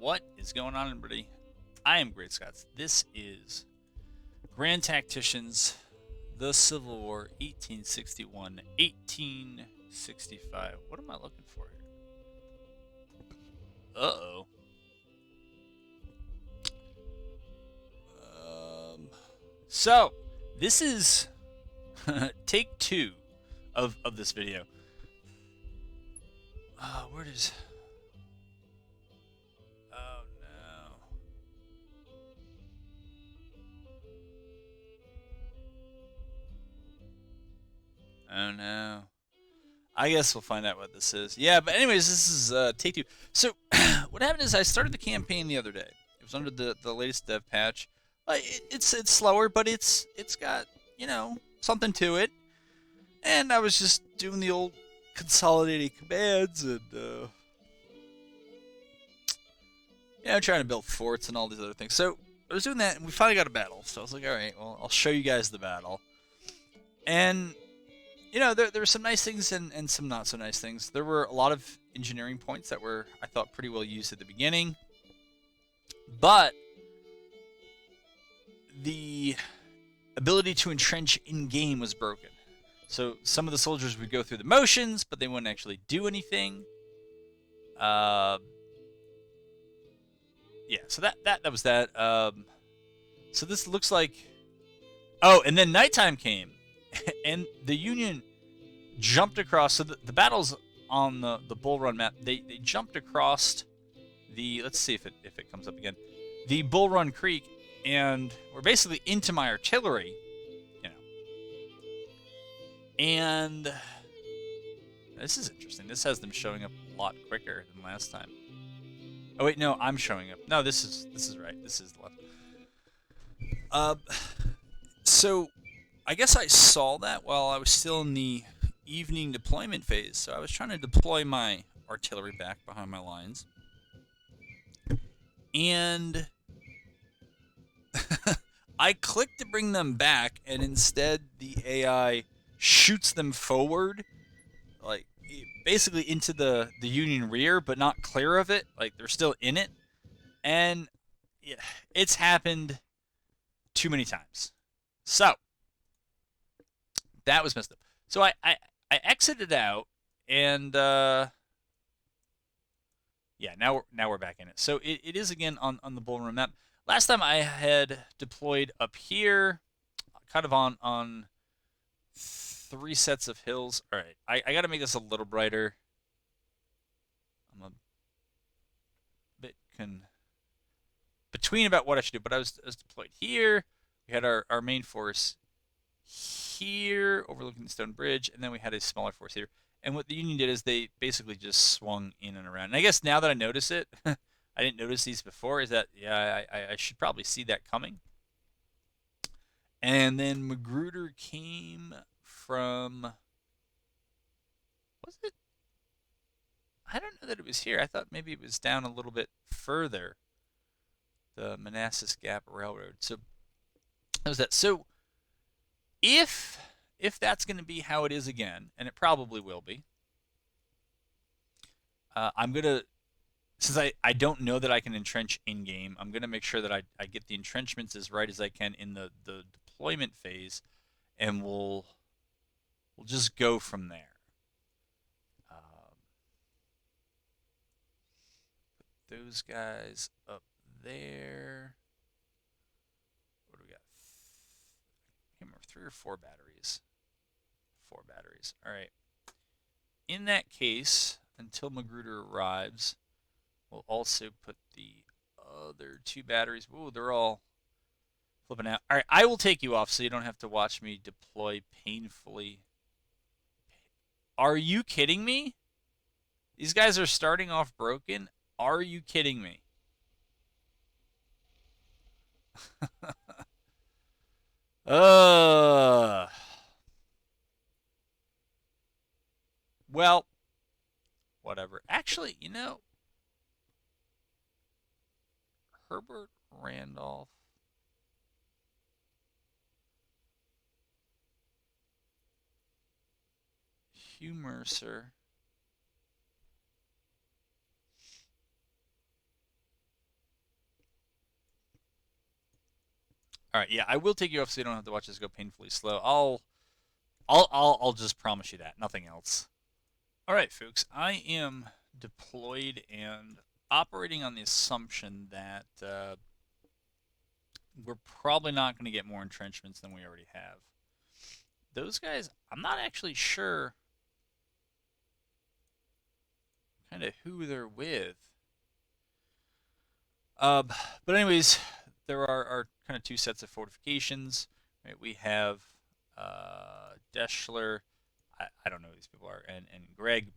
What is going on, everybody? I am Great Scots. This is Grand Tacticians, the Civil War, 1861, 1865. What am I looking for here? Uh-oh. So, this is take 2 of this video. Where does... Oh, no. Oh, no. I guess we'll find out what this is. Yeah, but anyways, this is take 2. So, what happened is I started the campaign the other day. It was under the latest dev patch. It's slower, but it's got, you know, something to it. And I was just doing the old consolidating commands and, trying to build forts and all these other things. So I was doing that, and we finally got a battle. So I was like, all right, well, I'll show you guys the battle. And, you know, there were some nice things and some not so nice things. There were a lot of engineering points that were, I thought, pretty well used at the beginning. But the ability to entrench in-game was broken. So some of the soldiers would go through the motions, but they wouldn't actually do anything. Yeah, so that was that. So this looks like... Oh, and then nighttime came, and the Union jumped across. So the battles on the Bull Run map, they jumped across the... Let's see if it comes up again. The Bull Run Creek, and we're basically into my artillery, you know. And this is interesting. This has them showing up a lot quicker than last time. Oh wait, no, I'm showing up. No, this is right. This is the left. So I guess I saw that while I was still in the evening deployment phase. So I was trying to deploy my artillery back behind my lines, and I clicked to bring them back, and instead the AI shoots them forward, like basically into the Union rear, but not clear of it. Like they're still in it, and yeah, it's happened too many times. So that was messed up. So I exited out, and yeah, now we're back in it. So it is again on the Bull Run map. Last time I had deployed up here, kind of on 3 sets of hills. All right, I got to make this a little brighter. I'm a bit between about what I should do, but I was deployed here. We had our main force here, overlooking the stone bridge, and then we had a smaller force here. And what the Union did is they basically just swung in and around. And I guess now that I notice it, I didn't notice these before, is that, yeah, I should probably see that coming. And then Magruder came from... Was it? I don't know that it was here. I thought maybe it was down a little bit further. The Manassas Gap Railroad. So that was that. So if that's going to be how it is again, and it probably will be, I'm going to, since I don't know that I can entrench in-game, I'm going to make sure that I get the entrenchments as right as I can in the deployment phase, and we'll just go from there. Put those guys up there. What do we got? I can't remember, 3 or 4 batteries. 4 batteries. All right. In that case, until Magruder arrives, we'll also put the other 2 batteries. Ooh, they're all flipping out. All right, I will take you off so you don't have to watch me deploy painfully. Are you kidding me? These guys are starting off broken. Are you kidding me? Well, whatever. Actually, you know, Herbert Randolph. Hugh Mercer. All right, yeah, I will take you off so you don't have to watch this go painfully slow. I'll just promise you that, nothing else. All right, folks, I am deployed and operating on the assumption that we're probably not going to get more entrenchments than we already have. Those guys, I'm not actually sure kind of who they're with. But anyways, there are kind of two sets of fortifications. Right? We have Deschler. I don't know who these people are, and Greg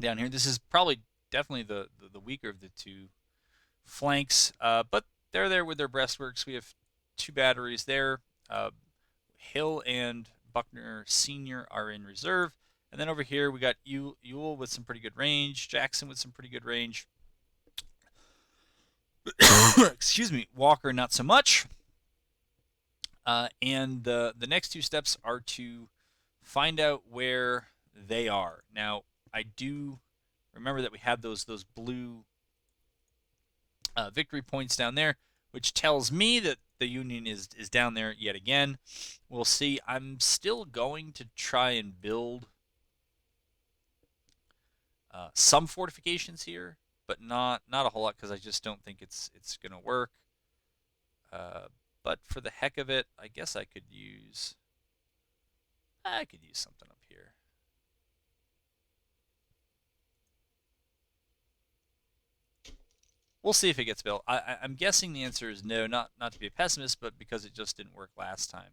down here. This is probably definitely the weaker of the two flanks, but they're there with their breastworks. We have two batteries there. Hill and Buckner Sr. are in reserve. And then over here, we got Ewell with some pretty good range, Jackson with some pretty good range. Excuse me, Walker not so much. And the next two steps are to find out where they are. Now, I do remember that we have those blue victory points down there, which tells me that the Union is down there yet again. We'll see. I'm still going to try and build some fortifications here, but not a whole lot because I just don't think it's going to work. But for the heck of it, I guess I could use something up here. We'll see if it gets built. I'm guessing the answer is no, not to be a pessimist, but because it just didn't work last time.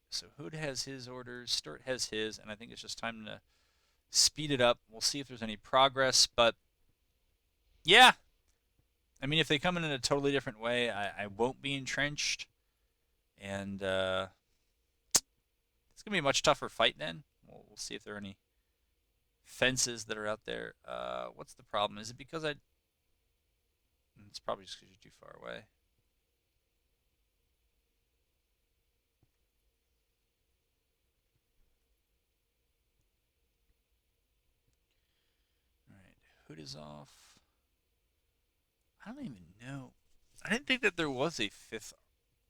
So Hood has his orders, Sturt has his, and I think it's just time to speed it up. We'll see if there's any progress, but yeah. I mean, if they come in a totally different way, I won't be entrenched, and it's going to be a much tougher fight then. We'll see if there are any fences that are out there. What's the problem? Is it because it's probably just because you're too far away. All right, Hood is off. I don't even know. I didn't think that there was a fifth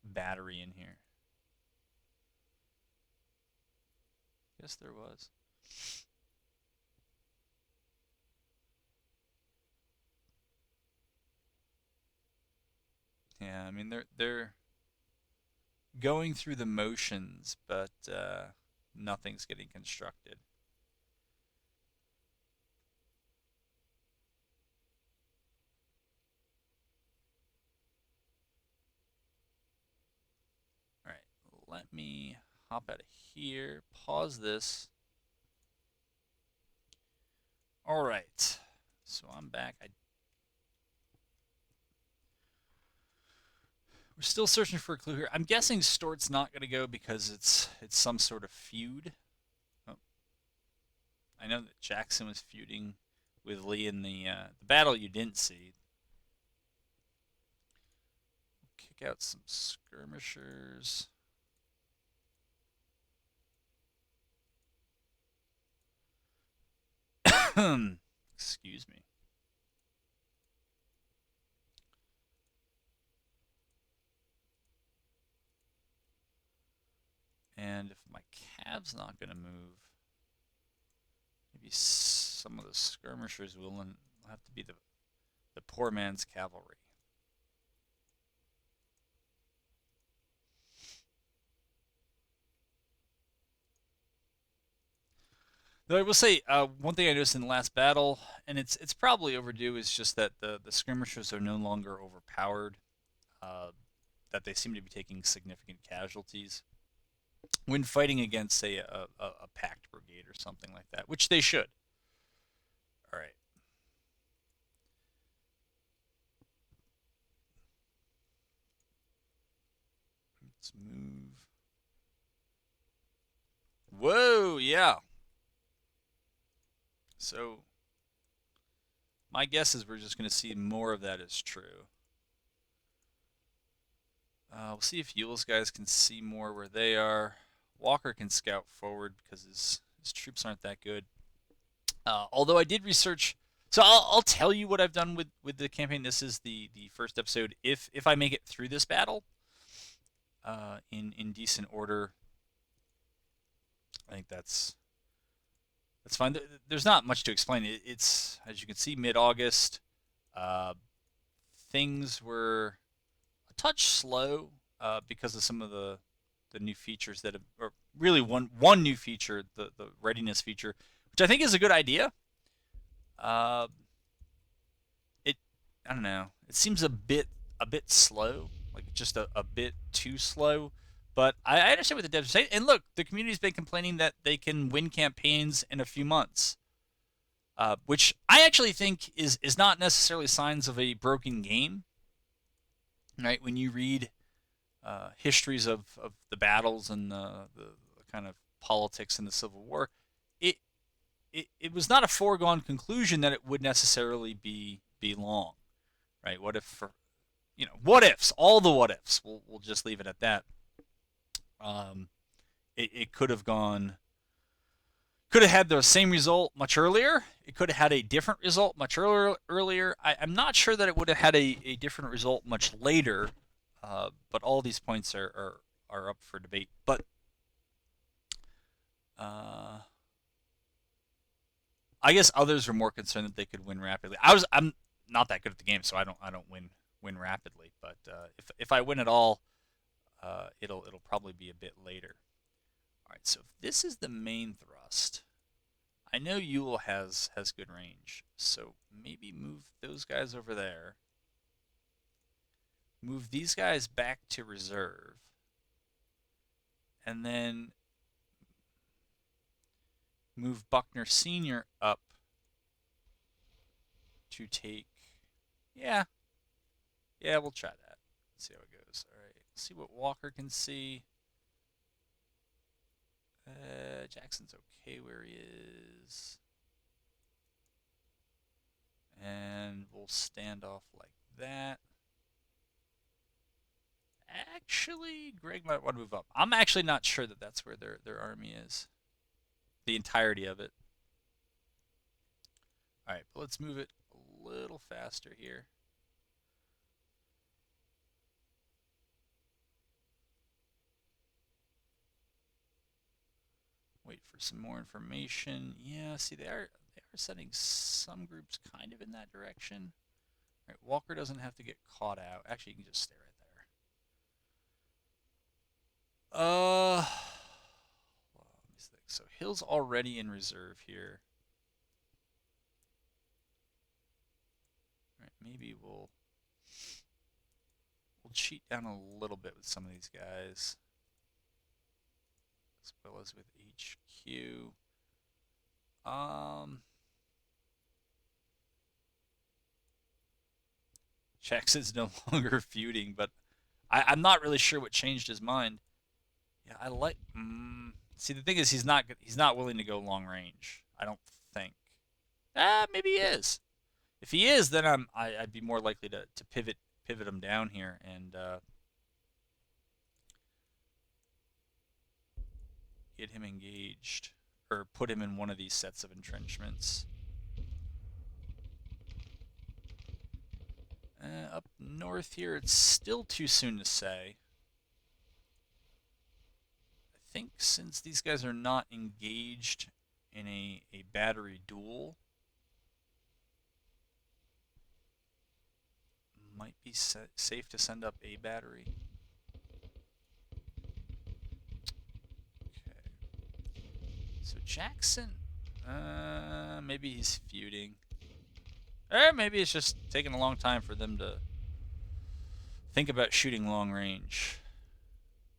battery in here. Yes, there was. Yeah, I mean they're going through the motions, but nothing's getting constructed. All right, let me hop out of here, pause this. All right, so I'm back. We're still searching for a clue here. I'm guessing Stort's not going to go because it's some sort of feud. Oh. I know that Jackson was feuding with Lee in the battle you didn't see. Kick out some skirmishers. Excuse me. And if my cav's not going to move, maybe some of the skirmishers will have to be the poor man's cavalry. Though I will say, one thing I noticed in the last battle, and it's probably overdue, is just that the skirmishers are no longer overpowered. That they seem to be taking significant casualties when fighting against, say, a packed brigade or something like that, which they should. All right. Let's move. Whoa, yeah. So, my guess is we're just going to see more of that as true. We'll see if Ewell's guys can see more where they are. Walker can scout forward because his troops aren't that good. Although I did research So I'll tell you what I've done with the campaign. This is the first episode. If I make it through this battle, in decent order, I think that's fine. There's not much to explain. It's, as you can see, mid-August. Uh, things were a touch slow because of some of the new features that have, or really one new feature, the readiness feature, which I think is a good idea. Uh, it I don't know. It seems a bit slow, like just a bit too slow. But I understand what the devs are saying. And look, the community's been complaining that they can win campaigns in a few months, which I actually think is not necessarily signs of a broken game. Right? When you read histories of the battles and the kind of politics in the Civil War, it, it was not a foregone conclusion that it would necessarily be long, right? What if, what ifs, all the what ifs. We'll just leave it at that. Um, it could have had the same result much earlier. It could have had a different result much earlier. I'm not sure that it would have had a different result much later, but all these points are up for debate. But uh, I guess others were more concerned that they could win rapidly. I'm not that good at the game, so I don't win rapidly. But if I win at all, it'll probably be a bit later. All right, so if this is the main thrust, I know Yule has good range, so maybe move those guys over there. Move these guys back to reserve, and then move Buckner Senior up to take. Yeah, yeah, we'll try that. Let's see how it goes. All right, let's see what Walker can see. Jackson's okay where he is. And we'll stand off like that. Actually, Greg might want to move up. I'm actually not sure that that's where their army is. The entirety of it. All right, but let's move it a little faster here. Wait for some more information. Yeah, see, they are sending some groups kind of in that direction. All right, Walker doesn't have to get caught out. Actually, you can just stay right there. Well, let me think. So Hill's already in reserve here. All right, maybe we'll cheat down a little bit with some of these guys, as well as with HQ. Jackson's no longer feuding, but I'm not really sure what changed his mind. Yeah, I like. See, the thing is, he's not willing to go long range. I don't think. Maybe he is. If he is, then I'd be more likely to pivot him down here and get him engaged, or put him in one of these sets of entrenchments. Up north here, it's still too soon to say. I think since these guys are not engaged in a battery duel, might be safe to send up a battery. Okay. So Jackson, maybe he's feuding. Or maybe it's just taking a long time for them to think about shooting long range.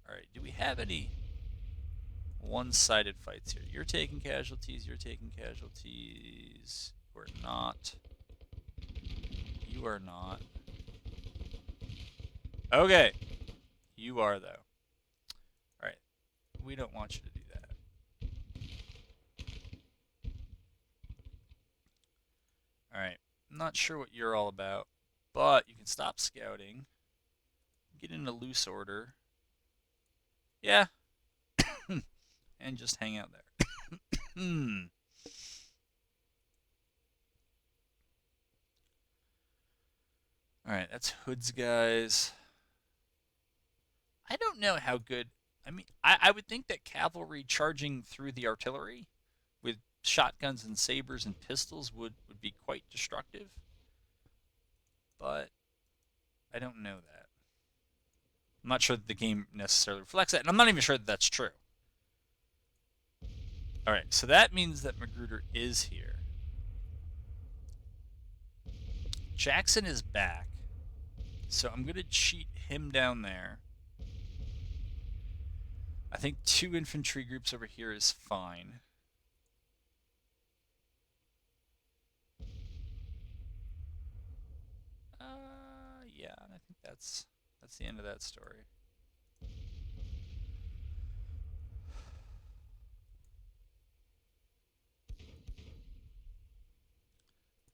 Alright, do we have any one-sided fights here? You're taking casualties, you're taking casualties. You are not. You are not. Okay. You are, though. Alright. We don't want you to do that. Alright. I'm not sure what you're all about, but you can stop scouting. Get into loose order. Yeah. And just hang out there. Alright, that's Hood's guys. I don't know how good. I mean, I would think that cavalry charging through the artillery with shotguns and sabers and pistols would be quite destructive. But I don't know that. I'm not sure that the game necessarily reflects that, and I'm not even sure that that's true. Alright, so that means that Magruder is here. Jackson is back. So I'm going to cheat him down there. I think 2 infantry groups over here is fine. Yeah, and I think that's the end of that story.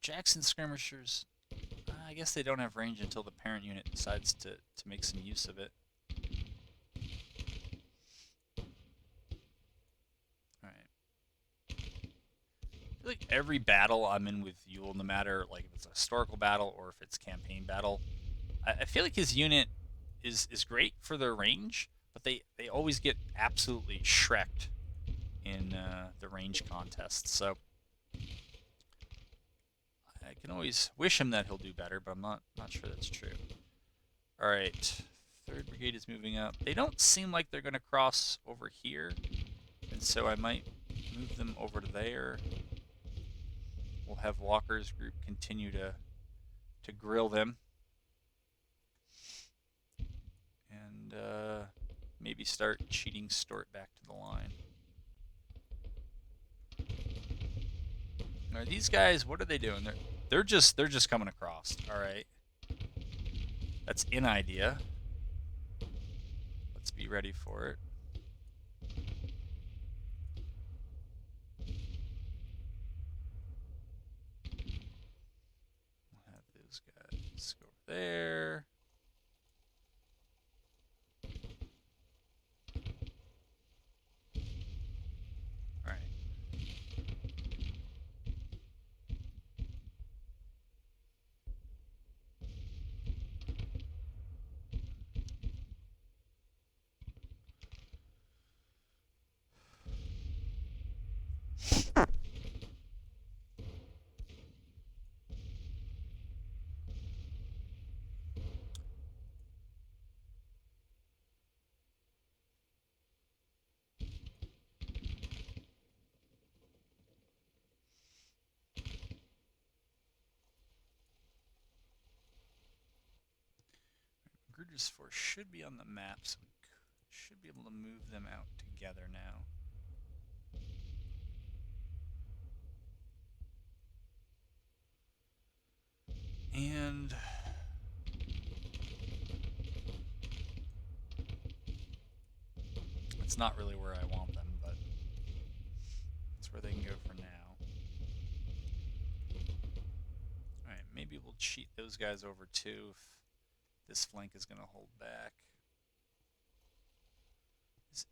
Jackson skirmishers, I guess they don't have range until the parent unit decides to make some use of it. Alright. I feel like every battle I'm in with Yule, no matter like if it's a historical battle or if it's campaign battle, I feel like his unit is great for their range, but they always get absolutely shreked in the range contests. So I can always wish him that he'll do better, but I'm not sure that's true. All right, 3rd Brigade is moving up. They don't seem like they're going to cross over here, and so I might move them over to there. We'll have Walker's group continue to grill them, and maybe start cheating Stort back to the line. Now these guys, what are they doing? They're just coming across. All right, that's an idea. Let's be ready for it. We'll have those guys go over there. All right. Magruder's force should be on the map, so we should be able to move them out together now. And it's not really where I want them, but it's where they can go for now. Alright, maybe we'll cheat those guys over too if this flank is going to hold back. Is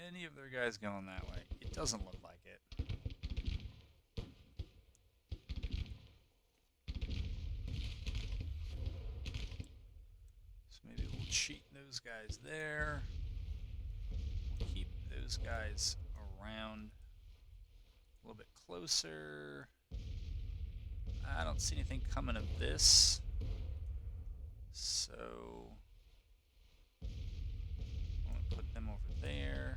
any of their guys going that way? It doesn't look like it. So maybe we'll cheat those guys there. We'll keep those guys around a little bit closer. I don't see anything coming of this. So I'm going to put them over there.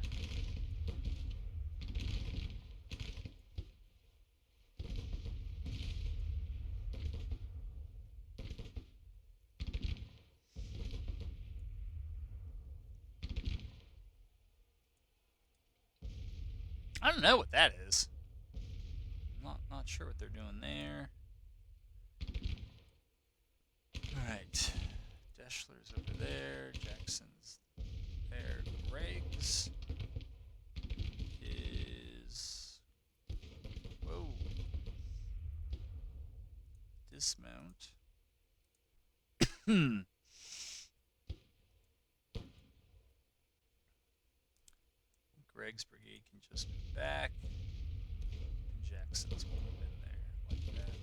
I don't know what that is. Not sure what they're doing there. Alright. Deschler's over there. Jackson's there. Greg's is... Whoa. Dismount. Greg's brigade can just move back. And Jackson's will move in there like that.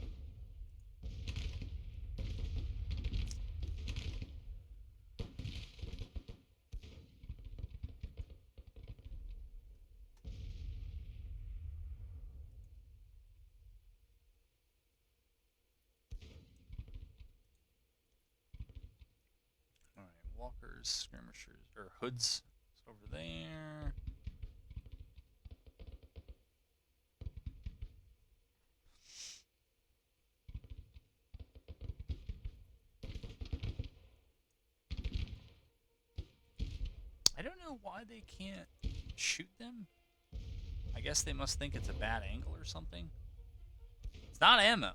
walkers, skirmishers, or hoods over there. I don't know why they can't shoot them. I guess they must think it's a bad angle or something. It's not ammo.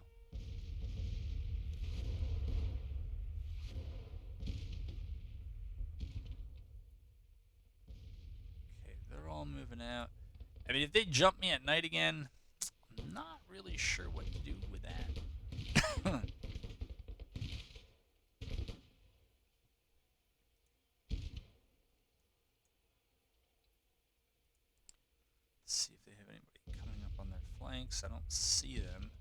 Okay, they're all moving out. I mean, if they jump me at night again, I'm not really sure what to do with that. Let's see if they have anybody coming up on their flanks. I don't see them.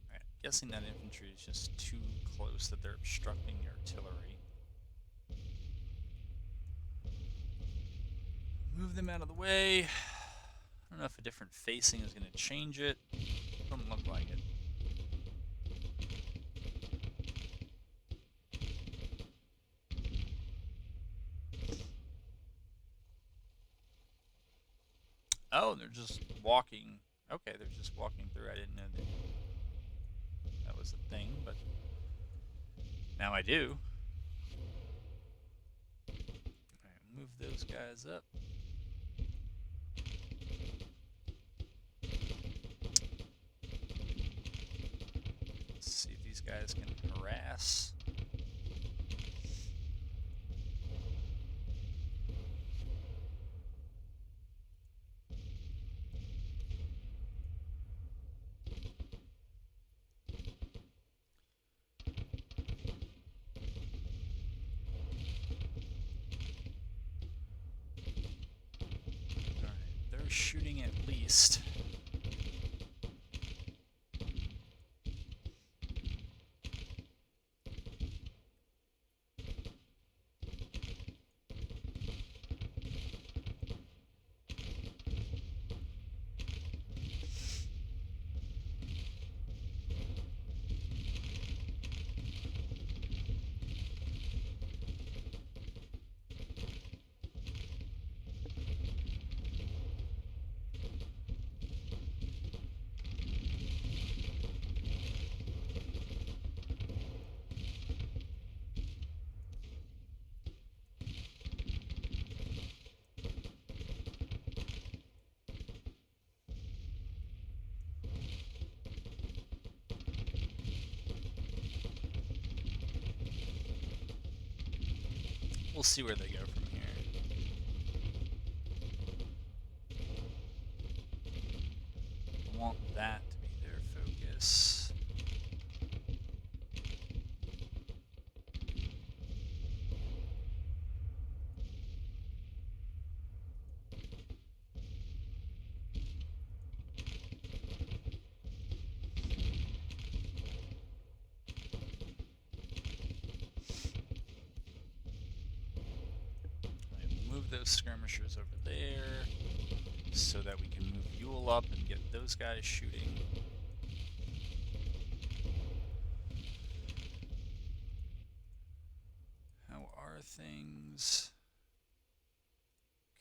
Alright, guessing that infantry is just too close that they're obstructing the artillery. Move them out of the way. I don't know if a different facing is going to change it. Doesn't look like it. Oh, they're just walking. Okay, they're just walking through. I didn't know that was a thing, but now I do. Alright, move those guys up. Let's see if these guys can harass. Shooting at least. We'll see where they go from here. I want that to be their focus. Those skirmishers over there so that we can move Yule up and get those guys shooting. How are things?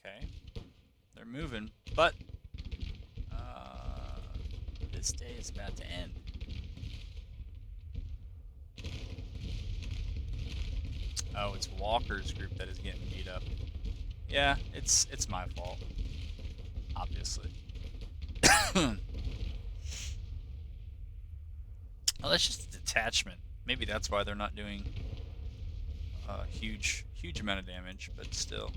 Okay, they're moving, but this day is about to end. Oh, it's Walker's group that is getting beat up. Yeah, it's my fault, obviously. Oh, that's just a detachment. Maybe that's why they're not doing a huge amount of damage, but still.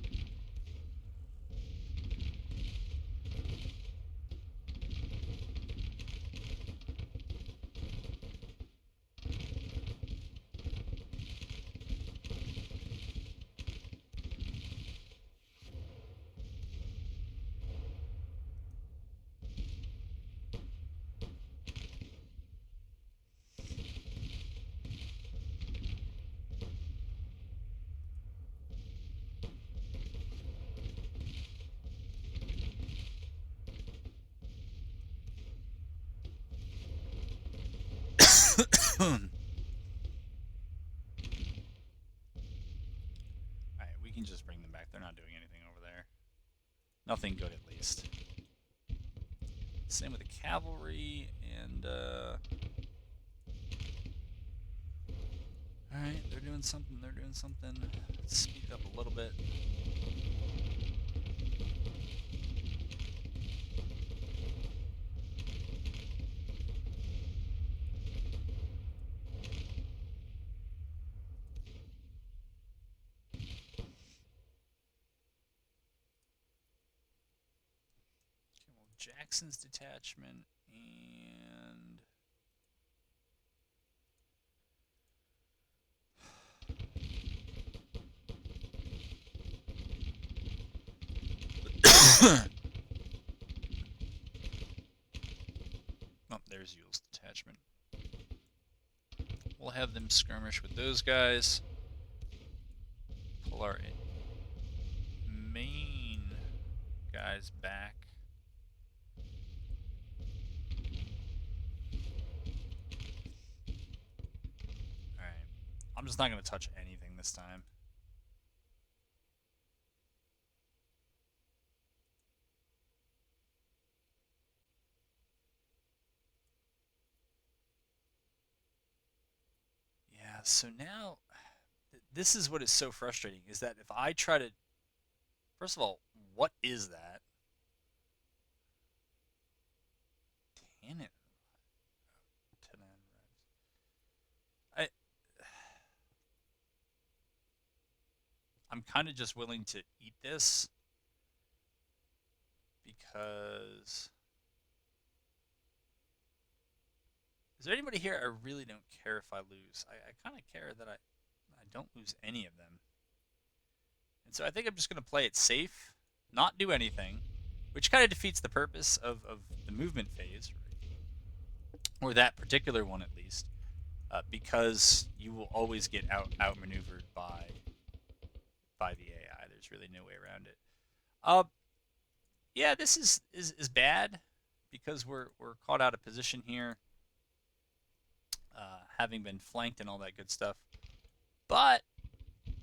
Alright, we can just bring them back. They're not doing anything over there. Nothing good, at least. Same with the cavalry, and, Alright, they're doing something, they're doing something. Let's speed up a little bit. Okay, well, Jackson's detachment, and... Oh, there's Yule's detachment. We'll have them skirmish with those guys. Pull our main guys back. Alright. I'm just not going to touch anything this time. Yeah, so now, this is what is so frustrating, is that if I try to... First of all, what is that? Tannin. I'm kind of just willing to eat this because... Is there anybody here? I really don't care if I lose. I kind of care that I don't lose any of them. And so I think I'm just going to play it safe, not do anything, which kind of defeats the purpose of the movement phase, or that particular one at least, because you will always get outmaneuvered by the AI. There's really no way around it. Yeah, this is bad because we're caught out of position here, having been flanked and all that good stuff. But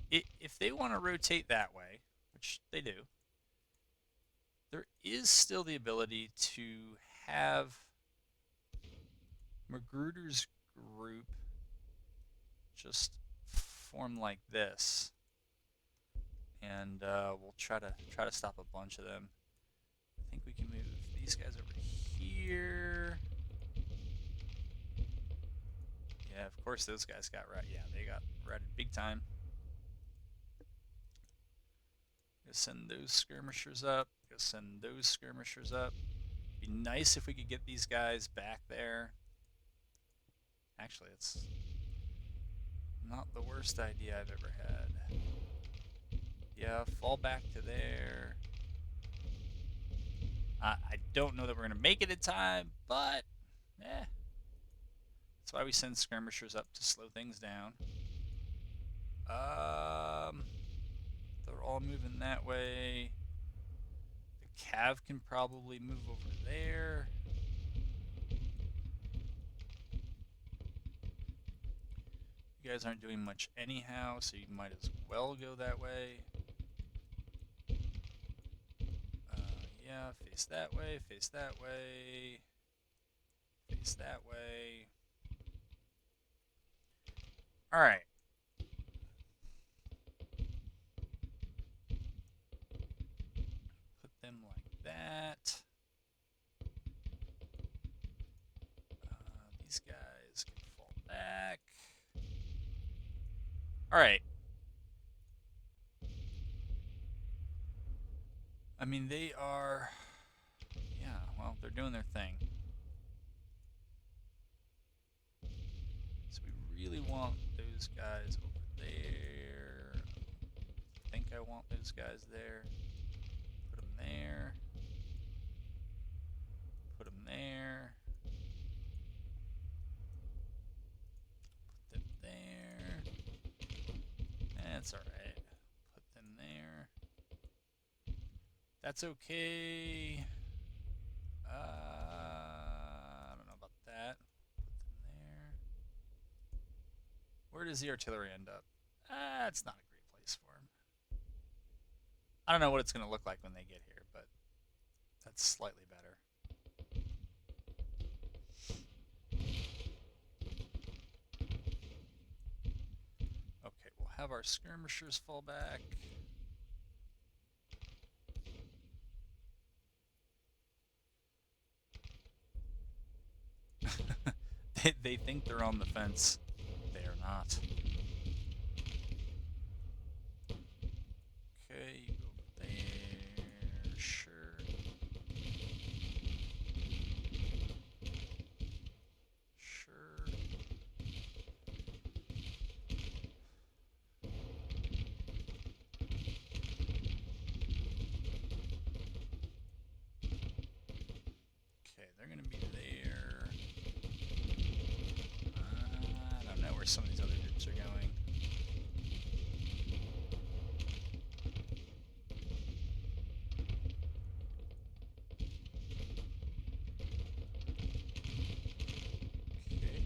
if they want to rotate that way, which they do, there is still the ability to have Magruder's group just form like this, and we'll try to stop a bunch of them. I think we can move these guys over here. Yeah, of course those guys got right. Yeah, they got ratted big time. Gonna send those skirmishers up. Gonna send those skirmishers up. Be nice if we could get these guys back there. Actually, it's not the worst idea I've ever had. Yeah, fall back to there. I don't know that we're going to make it in time, but that's why we send skirmishers up to slow things down. They're all moving that way. The cav can probably move over there. You guys aren't doing much anyhow, so you might as well go that way. Yeah, face that way, face that way, face that way. Alright. Put them like that. These guys can fall back. Alright. I mean, they are... Yeah, well, they're doing their thing. So we really want those guys over there. I think I want those guys there. Put them there. Put them there. Put them there. That's alright. Put them there. That's okay. I don't know about that. Put them there. Where does the artillery end up? It's not a great place for him. I don't know what it's going to look like when they get here, but that's slightly better. Okay, we'll have our skirmishers fall back. They think they're on the fence. They are not. Okay, you go over there. Sure. Sure. Okay, they're going to be there. I don't know where some of these other groups are going. Okay.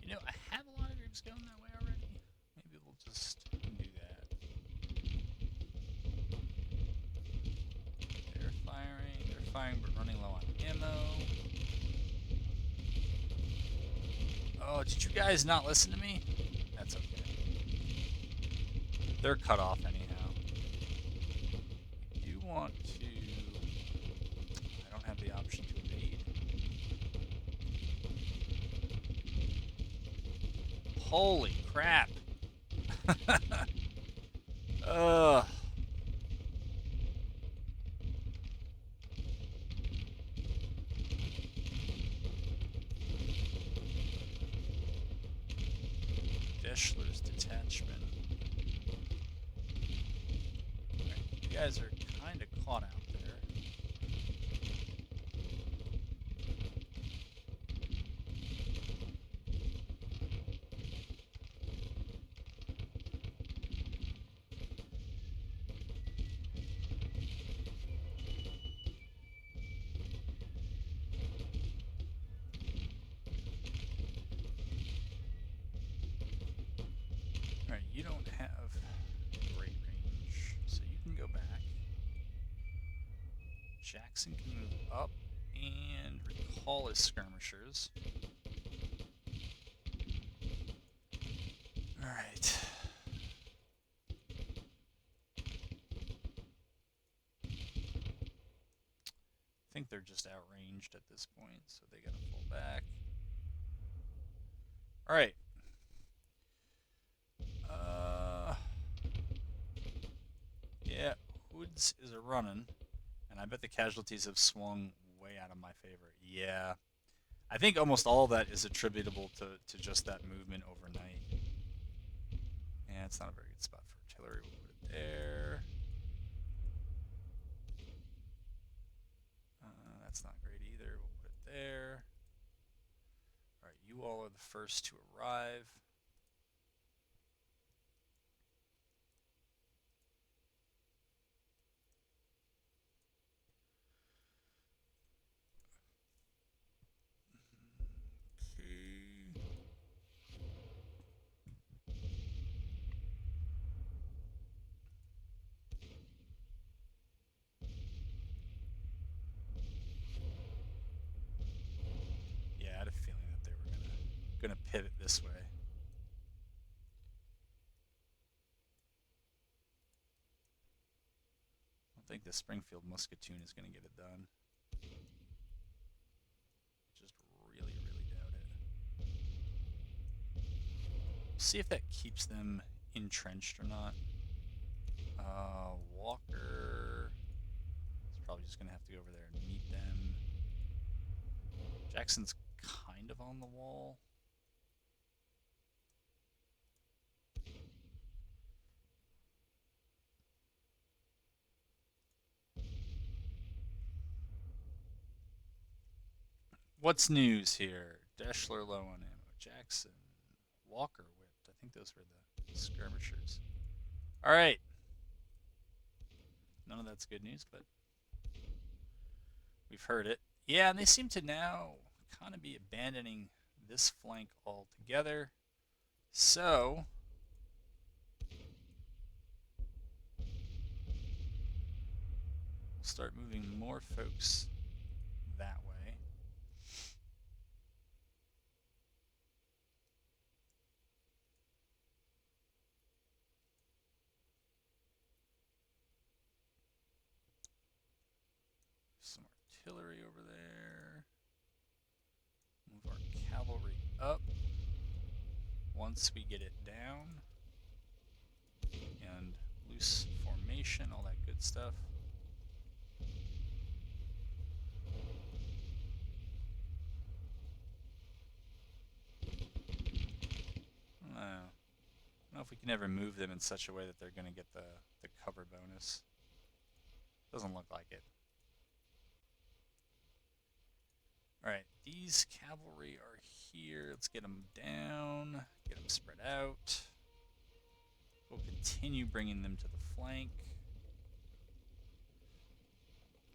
You know, I have a lot of groups going that way already. Maybe we'll just do that. They're firing, but running low on ammo. Oh, did you guys not listen to me? That's okay. They're cut off anyhow. You want to... I don't have the option to evade. Holy crap. Ugh. Deschler's detachment. Right, you guys are kind of caught out there. Alright, you don't have great range, so you can go back. Jackson can move up and recall his skirmishers. Alright. I think they're just outranged at this point, so they gotta fall back. Alright. Yeah, Hoods is a running, and I bet the casualties have swung way out of my favor. Yeah. I think almost all of that is attributable to just that movement overnight. Yeah, it's not a very good spot for artillery. We'll put it there. That's not great either. We'll put it there. Alright, you all are the first to arrive. Yeah, I had a feeling that they were gonna pivot this way. I don't think the Springfield Musketeer is gonna get it done. Just really, really doubt it. We'll see if that keeps them entrenched or not. Walker is probably just gonna have to go over there and meet them. Jackson's kind of on the wall. What's news here? Deschler low on ammo. Jackson. Walker whipped. I think those were the skirmishers. Alright. None of that's good news, but we've heard it. Yeah, and they seem to now kind of be abandoning this flank altogether. So we'll start moving more folks that way. Some artillery over there. Move our cavalry up once we get it down. And loose formation, all that good stuff. I don't know if we can ever move them in such a way that they're going to get the cover bonus. Doesn't look like it. Alright, these cavalry are here. Let's get them down, get them spread out. We'll continue bringing them to the flank.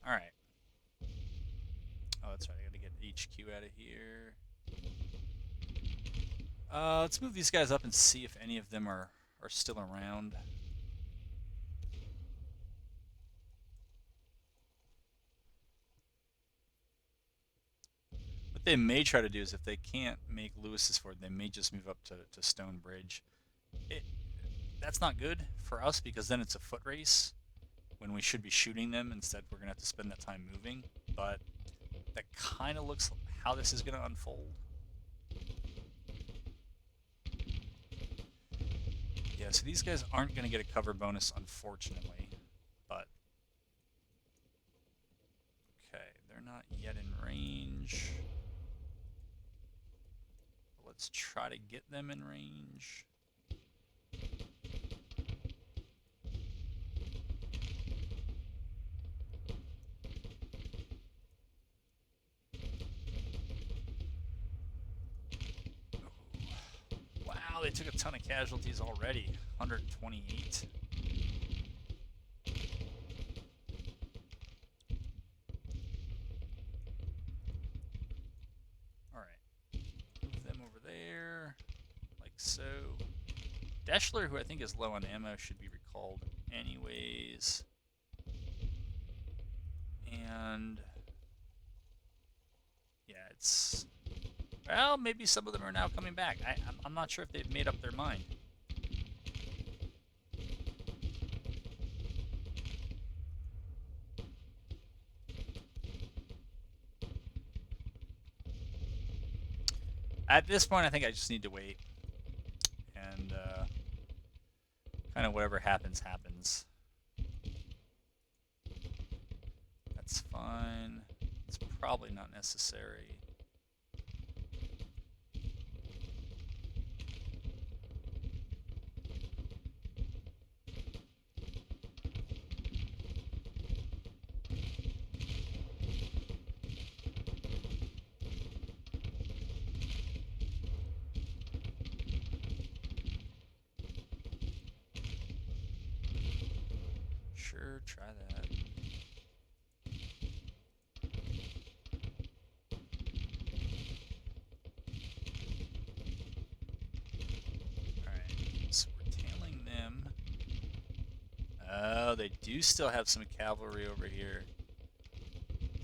Alright. Oh, that's right, I gotta get HQ out of here. Let's move these guys up and see if any of them are still around. What they may try to do is if they can't make Lewis's Ford, they may just move up to Stone Bridge. That's not good for us because then it's a foot race when we should be shooting them. Instead, we're going to have to spend that time moving. But that kind of looks like how this is going to unfold. Yeah, so these guys aren't going to get a cover bonus, unfortunately. But okay, they're not yet in range. But let's try to get them in range. Wow, they took a ton of casualties already. 128. Alright. Move them over there. Like so. Deschler, who I think is low on ammo, should be recalled anyways. And yeah, it's... Well, maybe some of them are now coming back. I'm not sure if they've made up their mind. At this point, I think I just need to wait. And kind of whatever happens, happens. That's fine. It's probably not necessary. Sure, try that. Alright, so we're tailing them. Oh, they do still have some cavalry over here.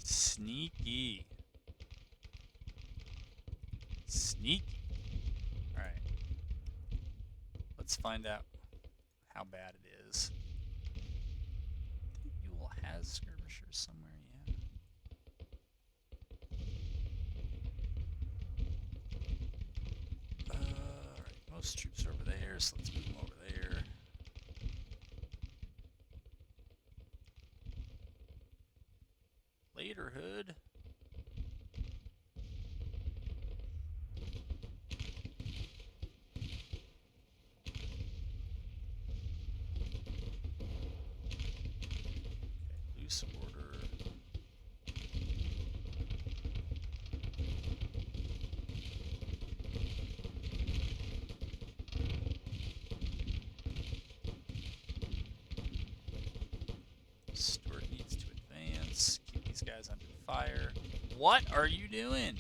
Sneaky. Sneaky. Alright. Let's find out how bad it is. Has skirmishers somewhere, yeah. Alright, most troops are over there, so let's move them over there. Later, Hood. Order. Stewart needs to advance. Keep these guys under fire. What are you doing?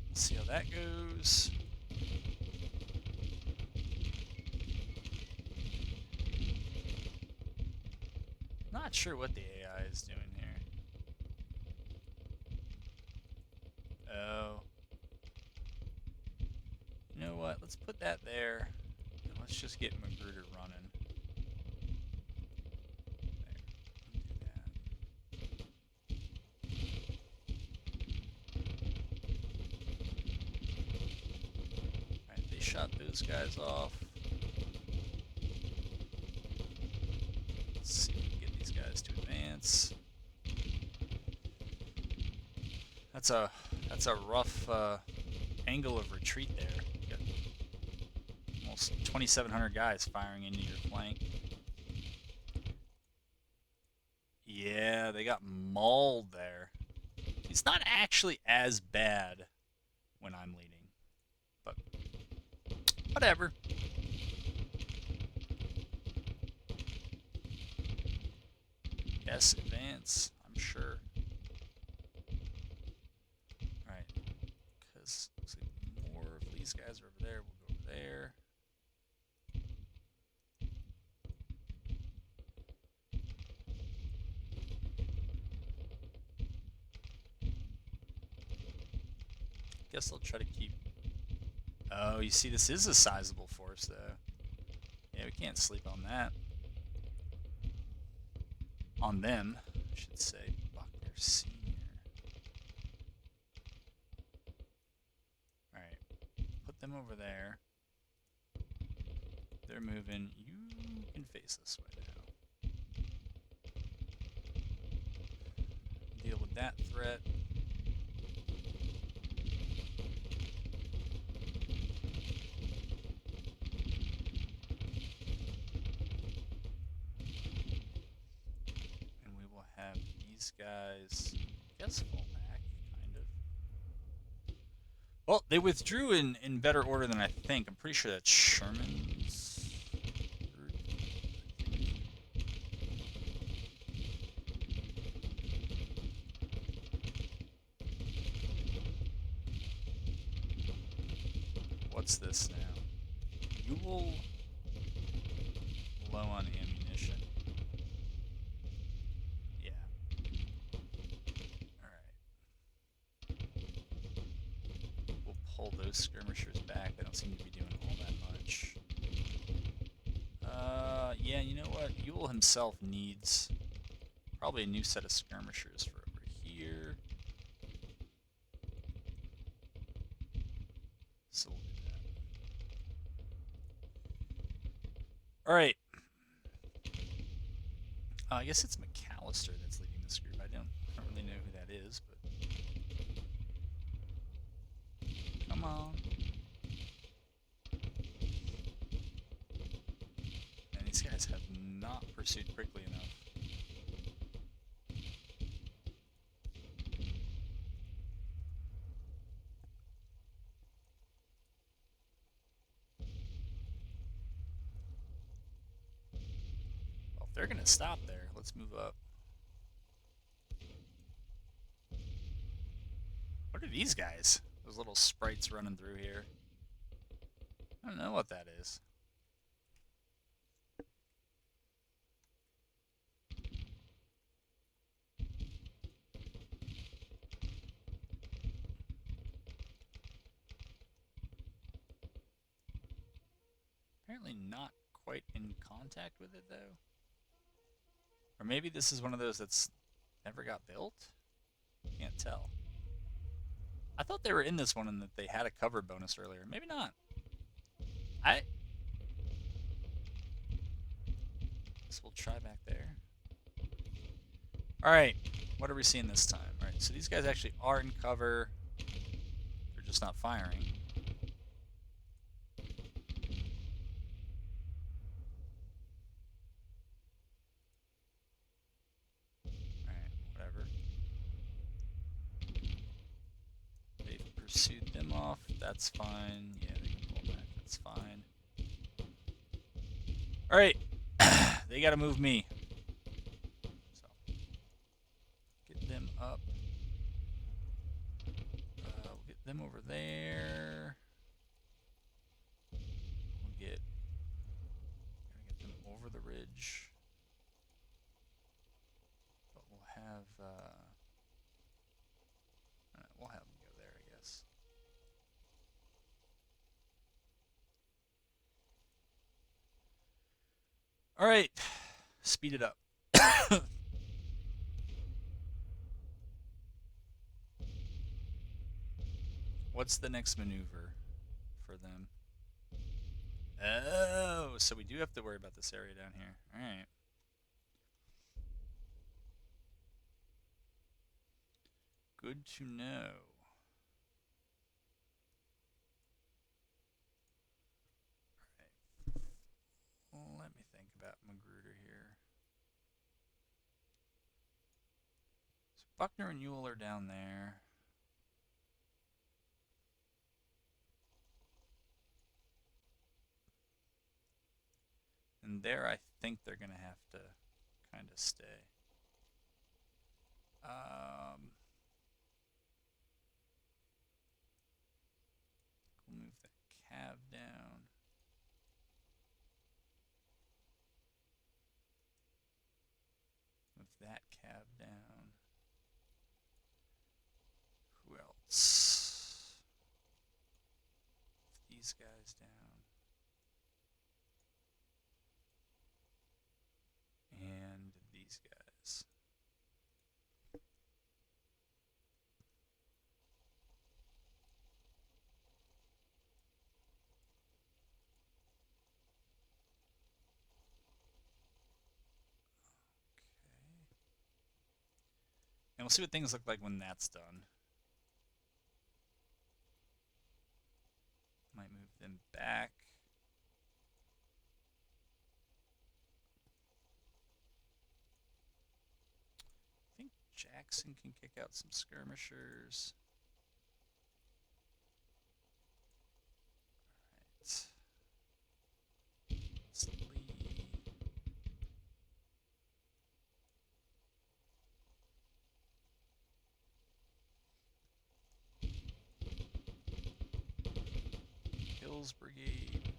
Let's see how that goes. Not sure what the AI is doing here. Oh. You know what? Let's put that there. And let's just get Magruder running. Alright, they shot those guys off. Let's see if we can get these guys to advance. That's a rough angle of retreat there. You got almost 2,700 guys firing into your flank. Yeah, they got mauled there. It's not actually as bad when I'm leading, but whatever. Yes, advance, I'm sure. Alright, because looks like more of these guys are over there. We'll go over there. Guess I'll try to keep... Oh, you see, this is a sizable force, though. Yeah, we can't sleep on that. On them, I should say. Buckner Sr. Alright, put them over there. They're moving. You can face this way now. Deal with that threat. Have these guys, I guess, fall back, kind of. Well, they withdrew in better order than I think. I'm pretty sure that's Sherman's group. What's this now? Ewell low on ammunition. Pull those skirmishers back. They don't seem to be doing all that much. Yeah, you know what? Ewell himself needs probably a new set of skirmishers for over here. So we'll do that. Alright. I guess it's McAllister that's leading this group. I don't really know who that is, but... Come on. And these guys have not pursued quickly enough. Well, if they're going to stop there, let's move up. What are these guys? Those little sprites running through here. I don't know what that is. Apparently not quite in contact with it, though. Or maybe this is one of those that's never got built? Can't tell. I thought they were in this one and that they had a cover bonus earlier. Maybe not. I guess we'll try back there. Alright, what are we seeing this time? Alright, so these guys actually are in cover. They're just not firing. Alright, whatever. They've pursued them off. That's fine. Yeah, they can pull back. That's fine. Alright. They gotta move me. So, get them up. We'll get them over there. We'll get... Gotta get them over the ridge. But we'll have... we'll have them go there, I guess. Alright. Speed it up. What's the next maneuver for them? Oh, so we do have to worry about this area down here. Alright. Good to know. Alright. Let me think about Magruder here. So Buckner and Ewell are down there. And there I think they're going to have to kind of stay. We'll move that cab down. Move that cab down. Who else? These guys down. And these guys. And we'll see what things look like when that's done. Might move them back. I think Jackson can kick out some skirmishers. Alright. Let's leave. Hills Brigade.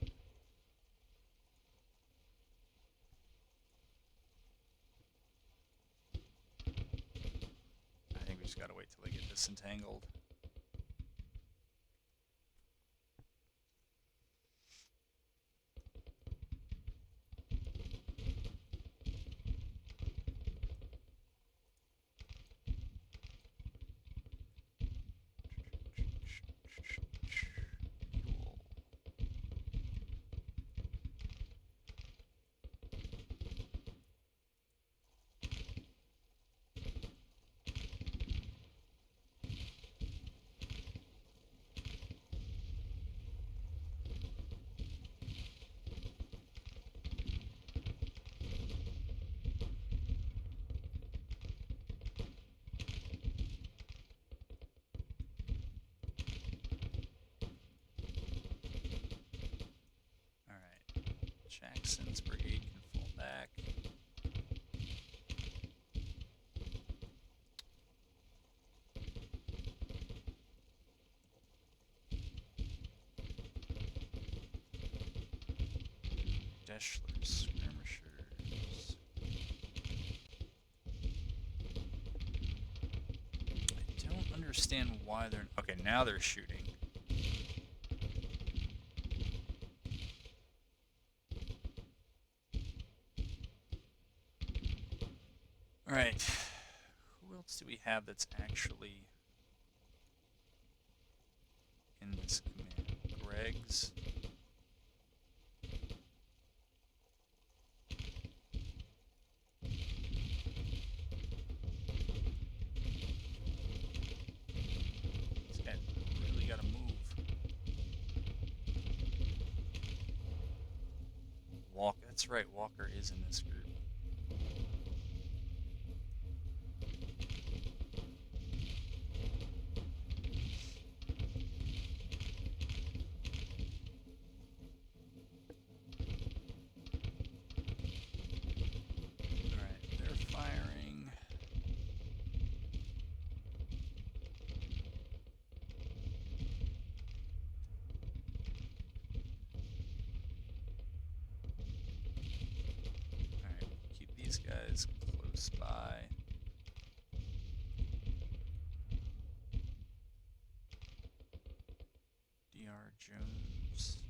I think we just gotta wait till they get disentangled. Jackson's brigade can fall back. Deschler's skirmishers. I don't understand why they're... Okay, now they're shooting. Alright, who else do we have that's actually in this command? Greg's. This guy really gotta move. Walker, that's right, Walker is in this group. guys close by. DR Jones.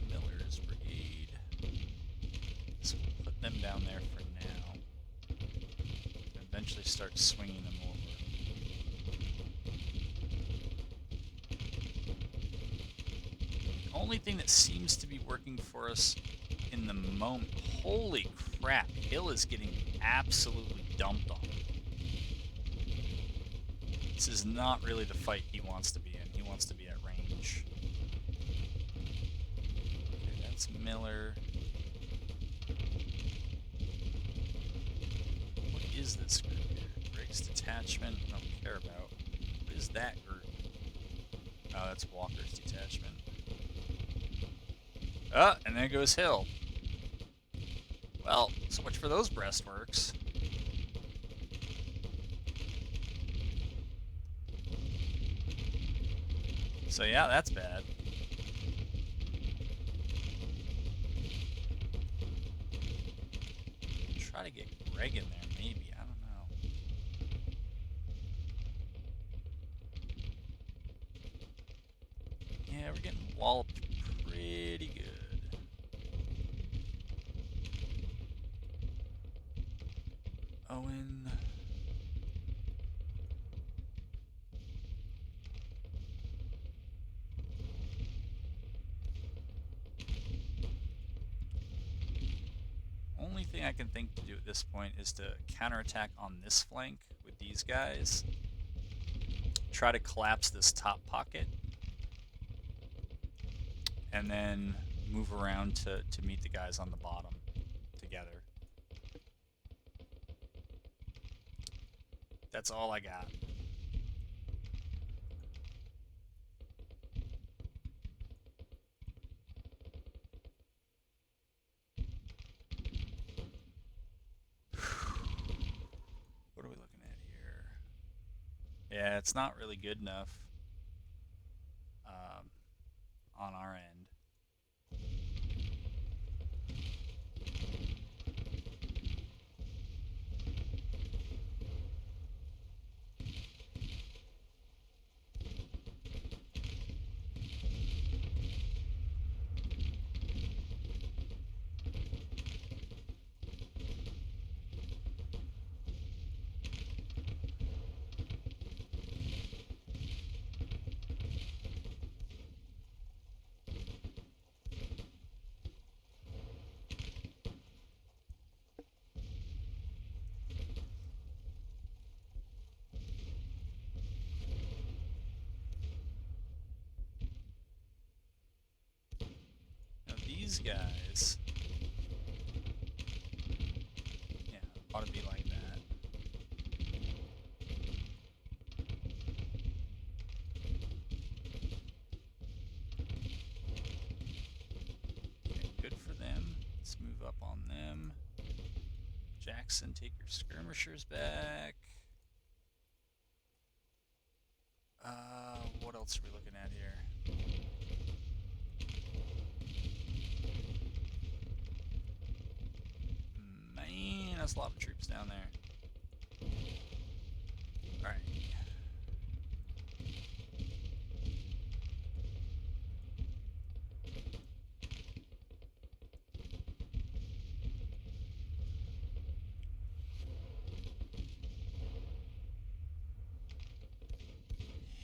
Miller's brigade. So we'll put them down there for now. Eventually start swinging them over. The only thing that seems to be working for us in the moment. Holy crap, Hill is getting absolutely dumped on. This is not really the fight he wants to be in. He wants to be at range. Okay, that's Miller. What is this group here? Greg's detachment, I don't care about. What is that group? Oh, that's Walker's detachment. Ah, and there goes Hill. Well, so much for those breastworks. So yeah, that's bad. Try to get Greg in there, maybe. I don't know. Yeah, we're getting walloped pretty good. Owen. Only thing I can think to do at this point is to counterattack on this flank with these guys. Try to collapse this top pocket. And then move around to meet the guys on the bottom together. That's all I got. What are we looking at here? Yeah, it's not really good enough on our end. These guys, yeah, ought to be like that. Okay, good for them. Let's move up on them. Jackson, take your skirmishers back. What else are we looking at here? Man, that's a lot of troops down there. Alright.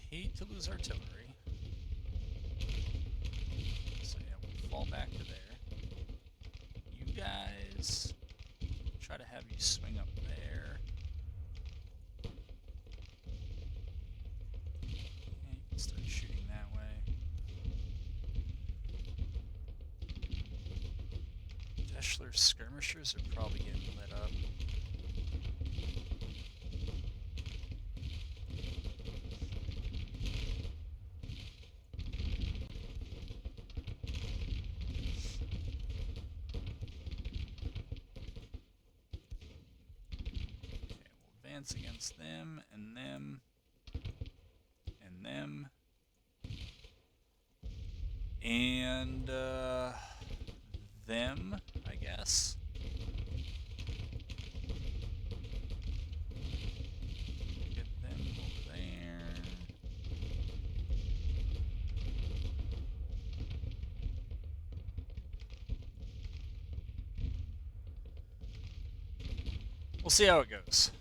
Hate to lose artillery. fall back to there. You guys, try to have you swing up there. Yeah, you can start shooting that way. Deschler's skirmishers are probably getting lit up. Against them, and them, and them, and them, I guess. Get them over there. We'll see how it goes.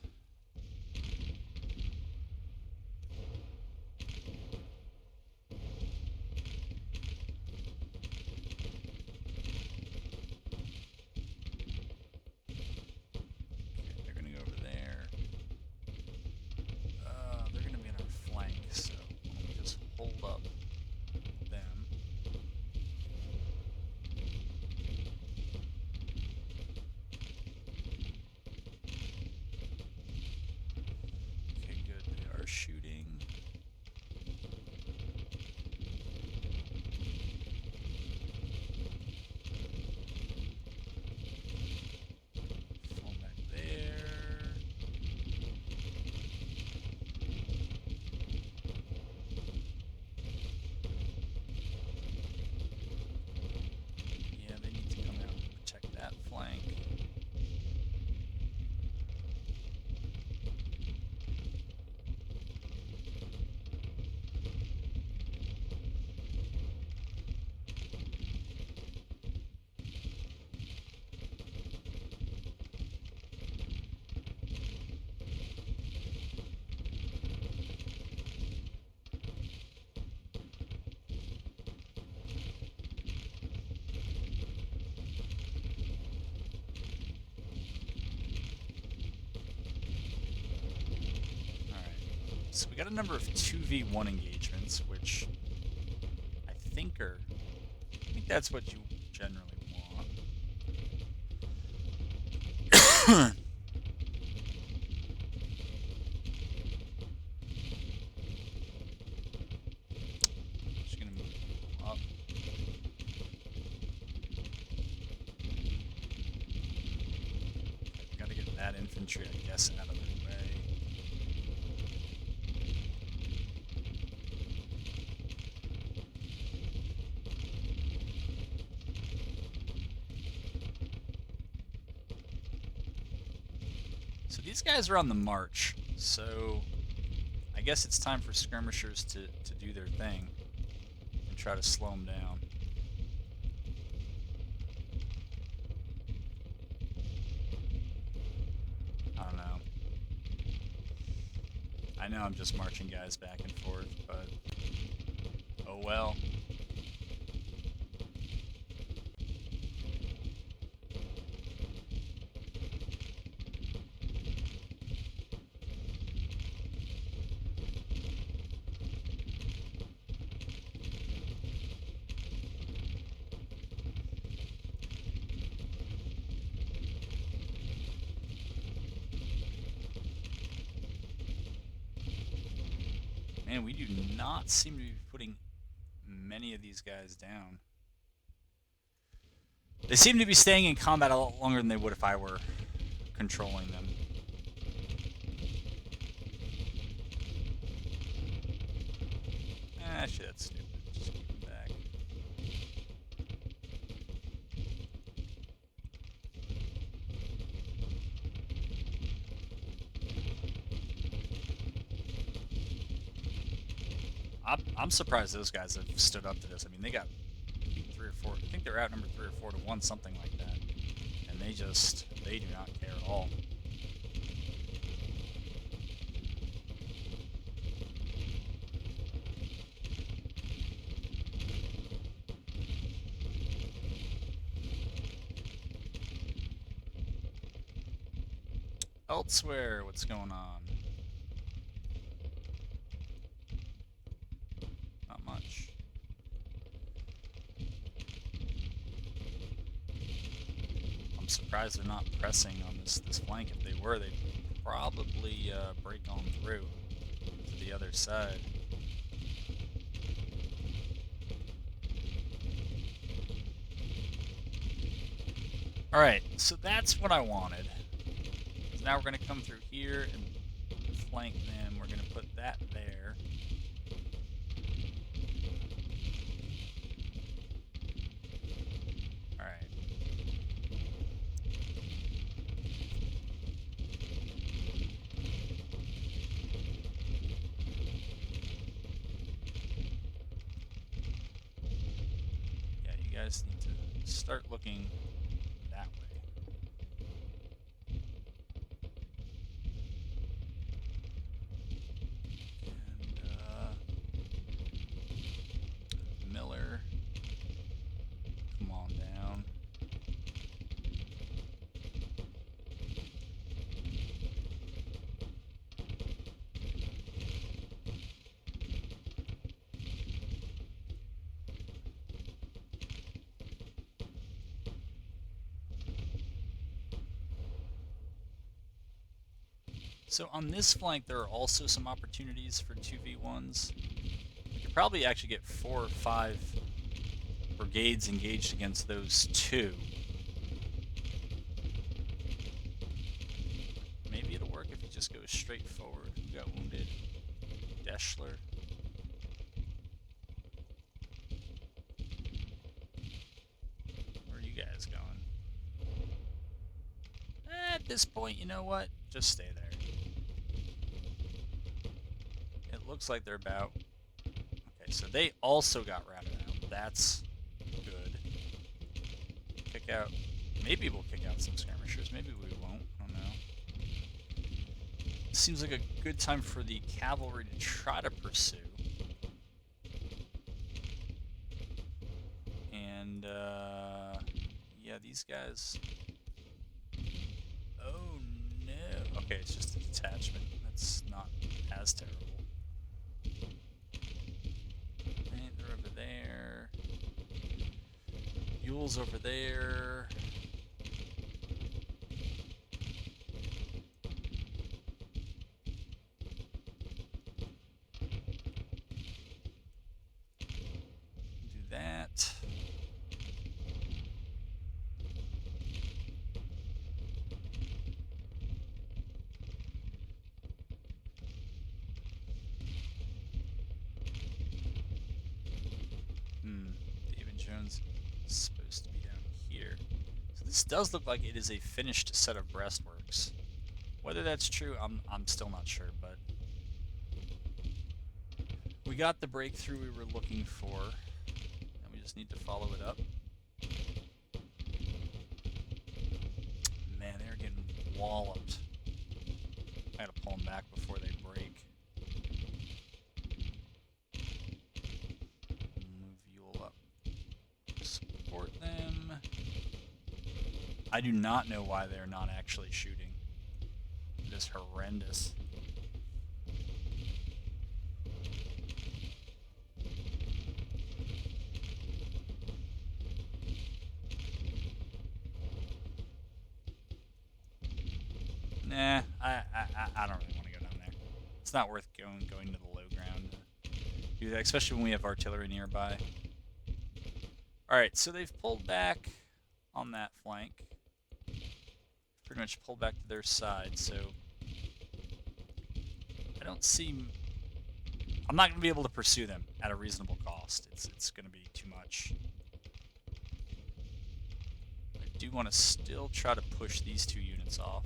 Shooting. Fall back there. Yeah, they need to come out and protect that flank. So we got a number of 2v1 engagements, which I think that's what you generally want. Just gonna move up. Gotta get that infantry, I guess, out of the way. So these guys are on the march, so I guess it's time for skirmishers to do their thing and try to slow them down. I don't know. I know I'm just marching guys back and forth, but oh well. Man, we do not seem to be putting many of these guys down. They seem to be staying in combat a lot longer than they would if I were controlling them. Shit, that's stupid. Just keep them back. I'm surprised those guys have stood up to this. I mean, they got 3 or 4. I think they're outnumbered 3 or 4 to 1, something like that. And they do not care at all. Elsewhere, what's going on? Not much. I'm surprised they're not pressing on this flank. If they were, they'd probably break on through to the other side. Alright, so that's what I wanted. Now we're going to come through here and flank them. We're going to put that there. Alright. Yeah, you guys need to start looking that way. And, Miller, come on down. So on this flank, there are also some opportunities for 2v1s. We could probably actually get 4 or 5 brigades engaged against those 2. Maybe it'll work if you just go straight forward. Who got wounded? Deschler. Where are you guys going? At this point, you know what? Just stay there. It looks like they're about... Okay, so they also got routed out. That's good. Kick out... Maybe we'll kick out some skirmishers. Maybe we won't. I don't know. Seems like a good time for the cavalry to try to pursue. And, yeah, these guys... Oh, no. Okay, it's just a detachment. That's not as terrible. Right, they're over there. Yule's over there. Do that. David Jones is supposed to be down here. So this does look like it is a finished set of breastworks. Whether that's true, I'm still not sure, but we got the breakthrough we were looking for, and we just need to follow it up. Man, they're getting walloped. I gotta pull them back before they break. Move Yule up. Support them. I do not know why they're not actually shooting. It is horrendous. Nah, I don't really want to go down there. It's not worth going to the low ground to do that, especially when we have artillery nearby. Alright, so they've pulled back on that flank. Pretty much pulled back to their side, so I don't see... I'm not going to be able to pursue them at a reasonable cost. It's going to be too much. I do want to still try to push these 2 units off.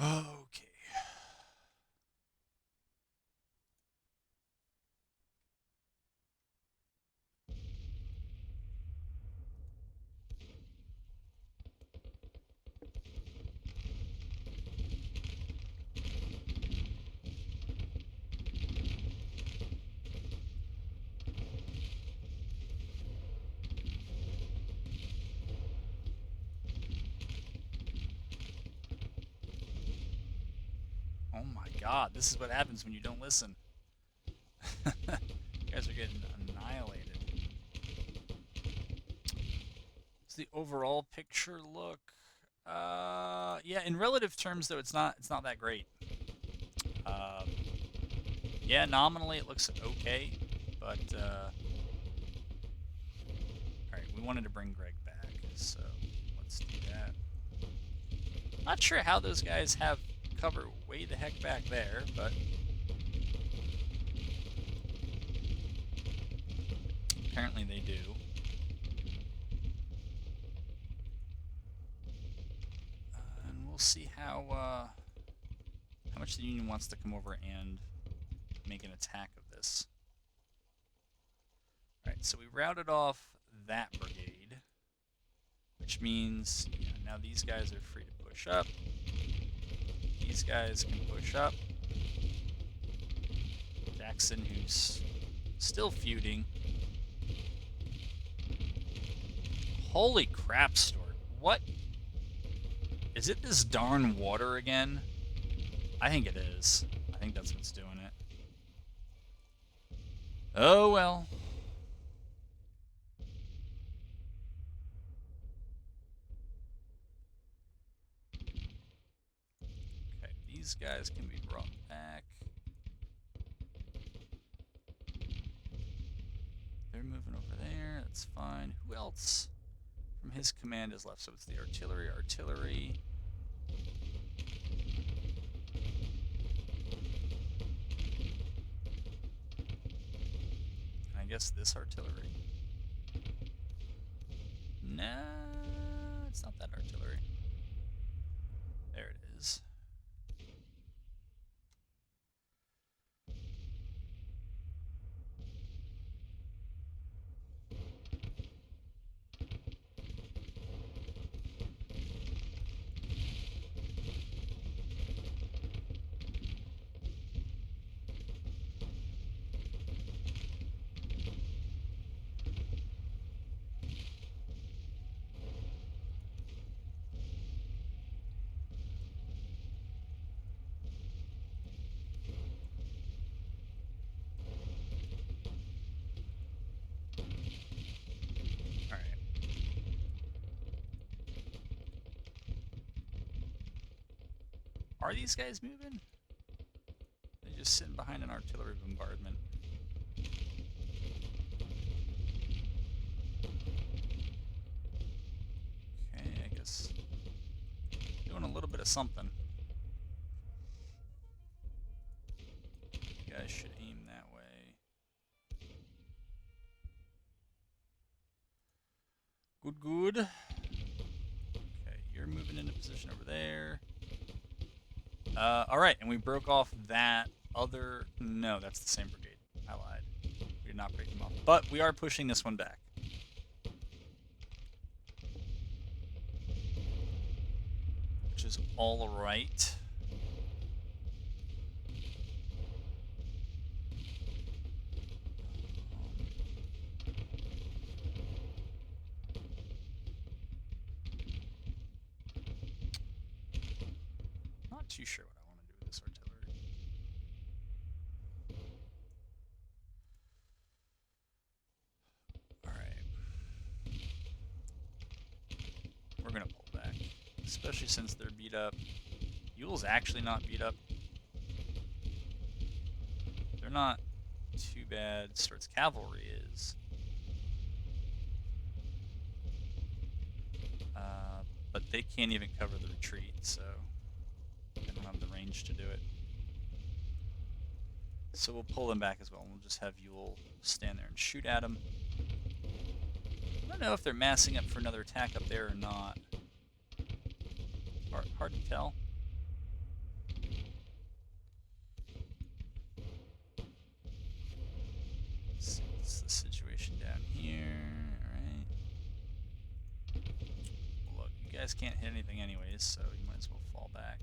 Okay. God, this is what happens when you don't listen. You guys are getting annihilated. Does the overall picture look? Yeah, in relative terms, though, it's not that great. Yeah, nominally it looks okay, but all right, we wanted to bring Greg back, so let's do that. Not sure how those guys have cover way the heck back there, but apparently they do. And we'll see how much the Union wants to come over and make an attack of this. Alright, so we routed off that brigade, which means now these guys are free to push up. These guys can push up. Jackson, who's still feuding. Holy crap, Stuart. What? Is it this darn water again? I think it is. I think that's what's doing it. Oh well. Okay, these guys can be brought back. They're moving over there. That's fine. Who else from his command is left? So it's the artillery. I guess this artillery. No, it's not that artillery. There it is. Are these guys moving? They're just sitting behind an artillery bombardment. Okay, I guess doing a little bit of something. You guys should aim that way. Good. Okay, you're moving into position over there. Alright, and we broke off that other... No, that's the same brigade. I lied. We did not break them off. But we are pushing this one back. Which is alright. Not too sure what I want to do with this artillery. Alright. We're going to pull back. Especially since they're beat up. Yule's actually not beat up. They're not too bad. Stuart's cavalry is. But they can't even cover the retreat, so they don't have the range to do it. So we'll pull them back as well, and we'll just have Yule stand there and shoot at them. I don't know if they're massing up for another attack up there or not. Hard to tell. So what's the situation down here? Alright. Well, look, you guys can't hit anything anyways, so you might as well fall back.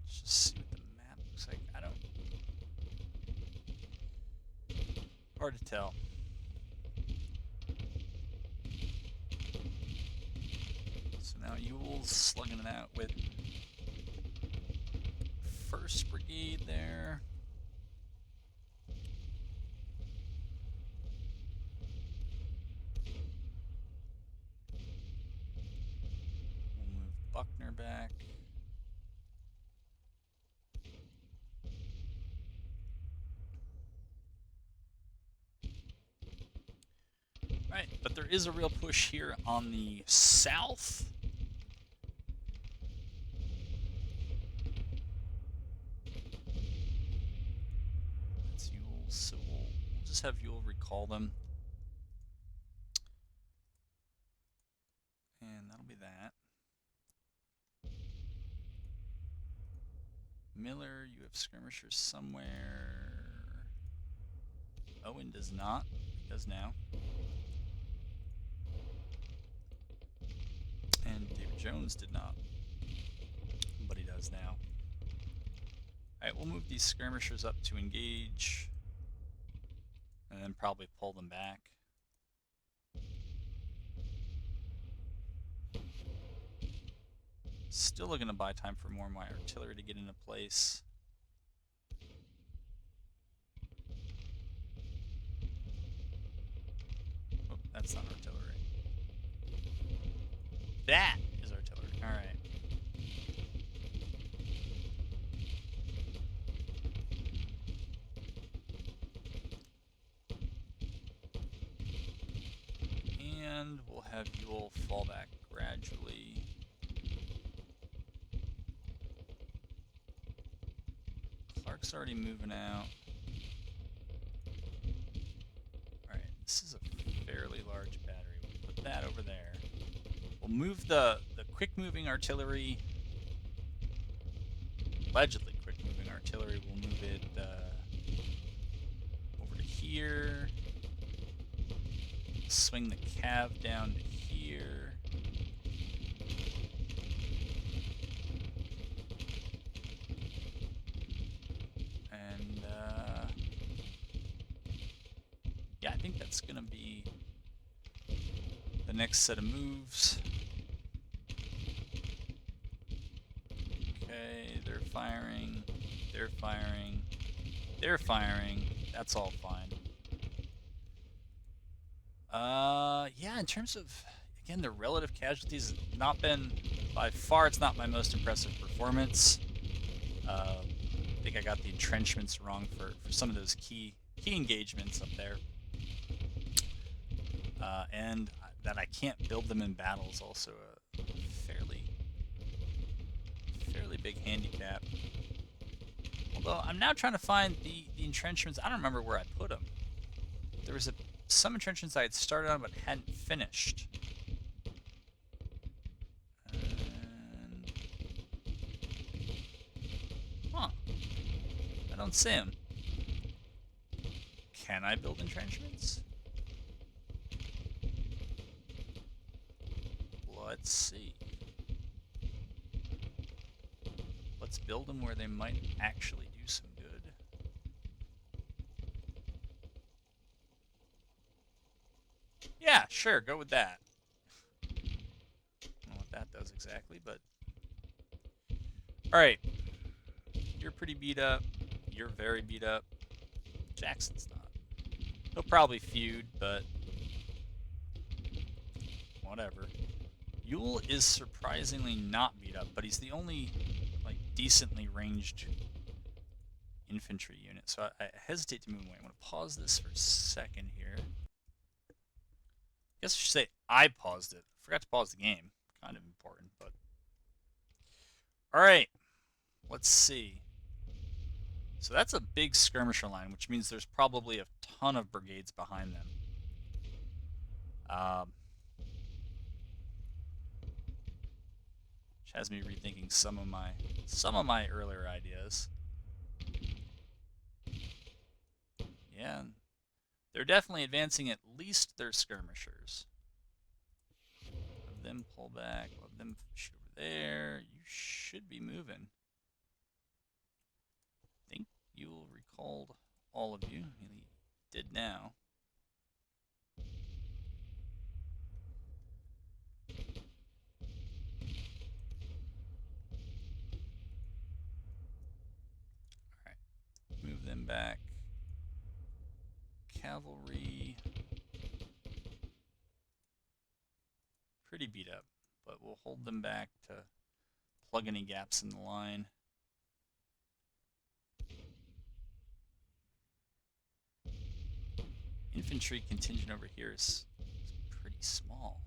Let's just see what the map looks like. I don't hard to tell. So now Ewell's slugging it out with 1st Brigade there. We'll move Buckner back. Right, but there is a real push here on the south. That's Ewell, so we'll just have Ewell recall them. And that'll be that. Miller, you have skirmishers somewhere. Owen does not. He does now. And David Jones did not. But he does now. Alright, we'll move these skirmishers up to engage. And then probably pull them back. Still looking to buy time for more of my artillery to get into place. Oh, that's not artillery. That is artillery. Alright. And we'll have Ewell fall back gradually. Clark's already moving out. Alright, this is a fairly large battery. We'll put that over there. We'll move the quick-moving artillery, allegedly quick-moving artillery, we'll move it over to here. Swing the cav down to here. And yeah, I think that's gonna be the next set of moves. Okay, they're firing, they're firing, they're firing. That's all fine. Yeah, in terms of, again, the relative casualties, not been, by far, it's not my most impressive performance. I think I got the entrenchments wrong for some of those key engagements up there. And that I can't build them in battle is also a fairly big handicap. Although I'm now trying to find the entrenchments. I don't remember where I put them. There was some entrenchments I had started on but hadn't finished. And, huh. I don't see them. Can I build entrenchments? Let's see. Let's build them where they might actually do some good. Yeah, sure, go with that. I don't know what that does exactly, but... Alright. You're pretty beat up. You're very beat up. Jackson's not. He'll probably feud, but... whatever. Ewell is surprisingly not beat up, but he's the only, like, decently ranged infantry unit. So I hesitate to move away. I'm going to pause this for a second here. I guess I should say I paused it. I forgot to pause the game. Kind of important, but... Alright. Let's see. So that's a big skirmisher line, which means there's probably a ton of brigades behind them. Which has me rethinking some of my earlier ideas. Yeah, they're definitely advancing at least their skirmishers. Let them pull back. Let them shoot over there. You should be moving. I think you will recalled all of you. He did now. back. Cavalry. Pretty beat up, but we'll hold them back to plug any gaps in the line. Infantry contingent over here is pretty small.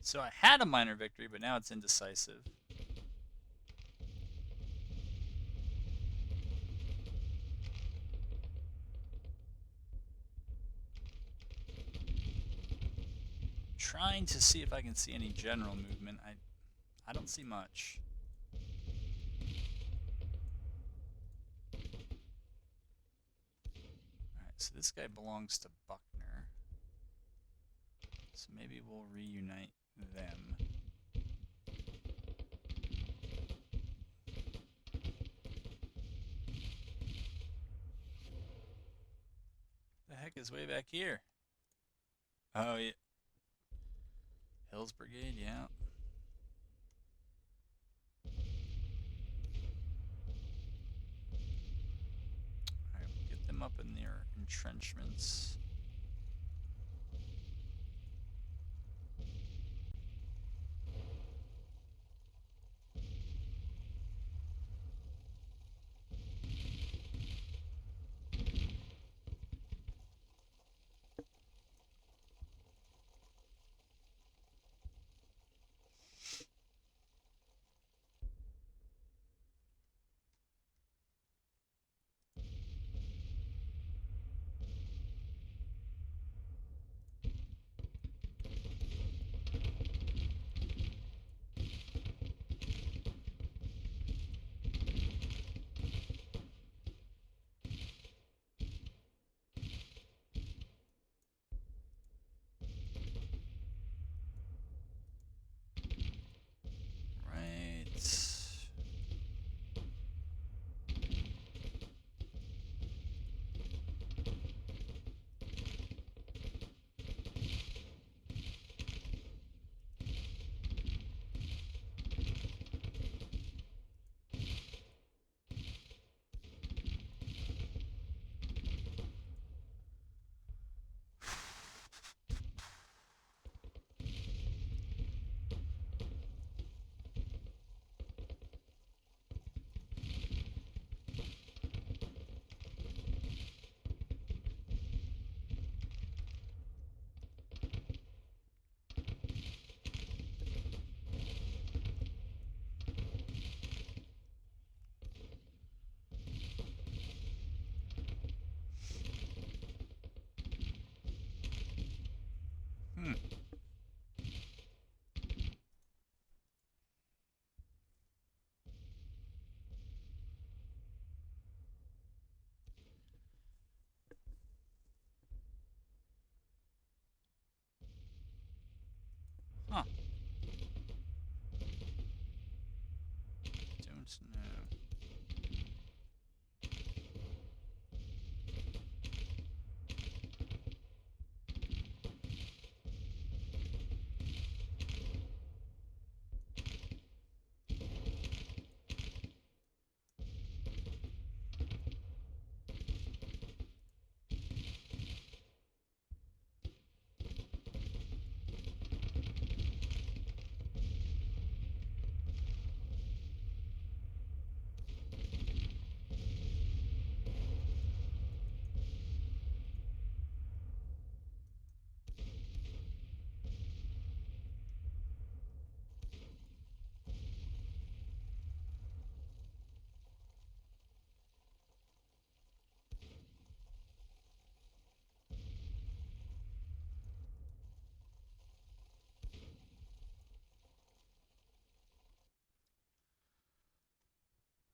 So I had a minor victory, but now it's indecisive. Trying to see if I can see any general movement. I don't see much. Alright, so this guy belongs to Buckner. So maybe we'll reunite them. The heck is way back here? Oh, yeah. Hills Brigade, yeah. Alright, we'll get them up in their entrenchments. Huh. Don't know.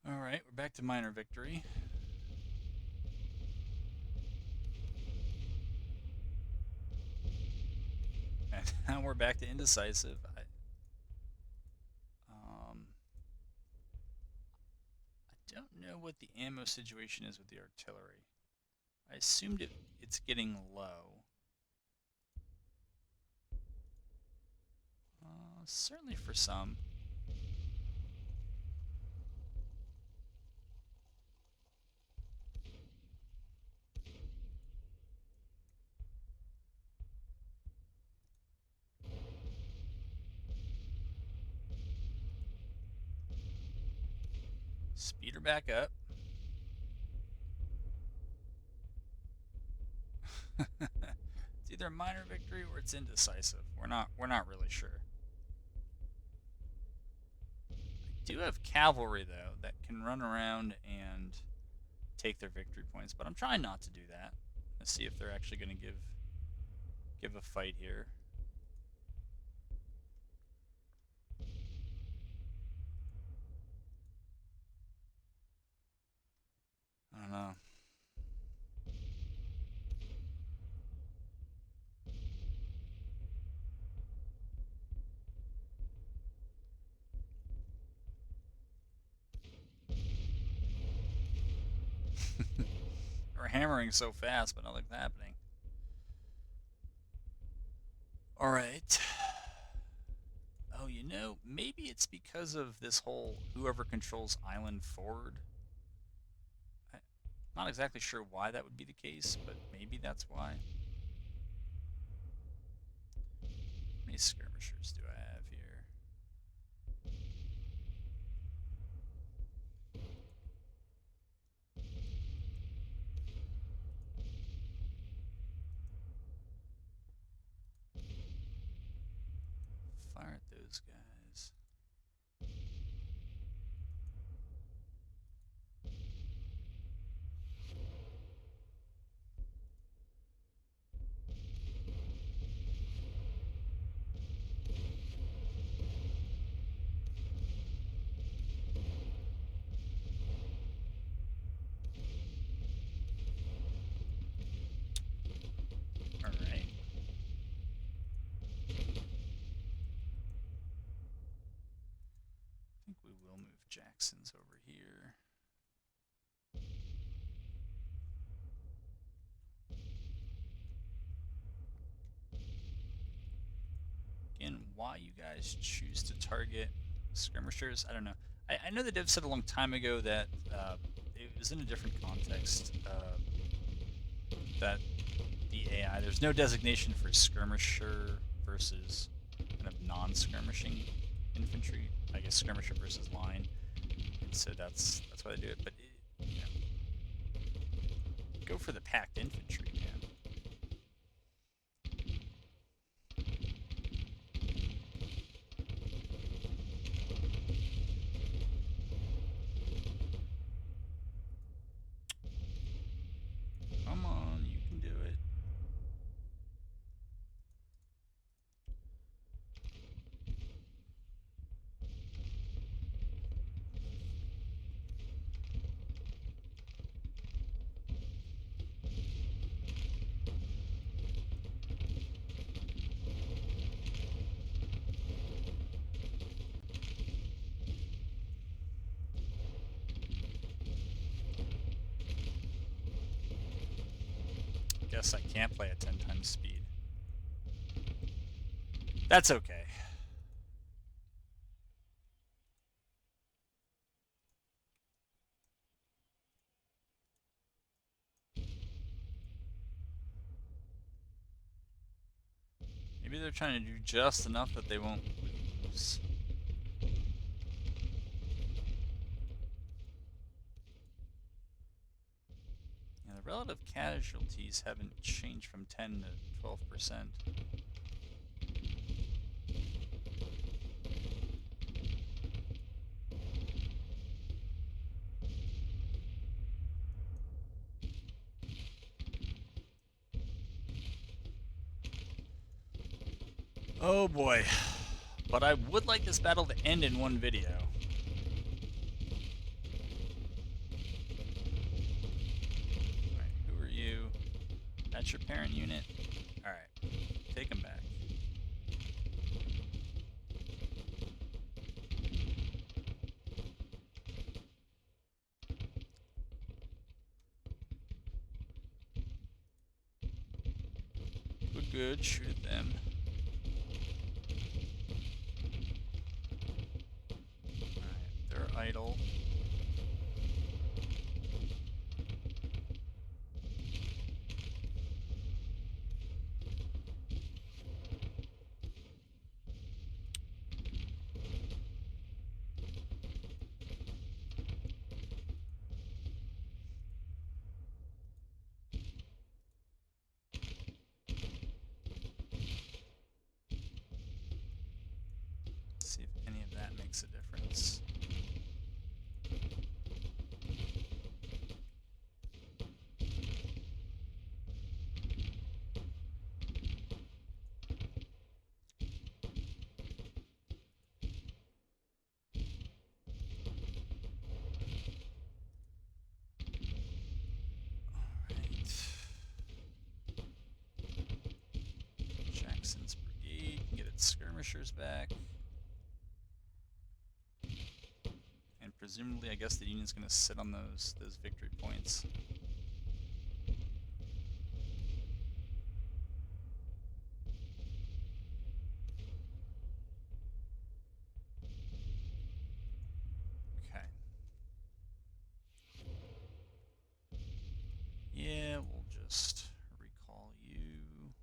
Alright, we're back to minor victory. And now we're back to indecisive. I don't know what the ammo situation is with the artillery. I assumed it's getting low. Certainly for some. Speed her back up. It's either a minor victory or it's indecisive. We're not really sure. I do have cavalry though that can run around and take their victory points, but I'm trying not to do that. Let's see if they're actually going to give a fight here. I don't know. We're hammering so fast, but nothing's happening. All right. Oh, you know, maybe it's because of this whole whoever controls island forward. I'm not exactly sure why that would be the case, but maybe that's why. How many skirmishers do I have here? Fire at those guys. All right. I think we will move Jackson's over here. Again, why you guys choose to target skirmishers, I don't know. I know the dev said a long time ago that it was in a different context. That the AI, there's no designation for skirmisher versus kind of non-skirmishing infantry. I guess skirmisher versus line, and so that's why they do it. But go for the packed infantry, man. Come on, you can do it. Guess I can't play at 10 times speed. That's okay. Maybe they're trying to do just enough that they won't lose. Yeah, the relative casualties haven't changed from 10 to 12%. Oh boy. But I would like this battle to end in one video. get your parent unit? Alright, take him back. Good, shoot at them. Alright, they're idle. See if any of that makes a difference. Jackson's brigade can get its skirmishers back. And presumably, I guess the Union's going to sit on those victory points. Okay. Yeah, we'll just recall you.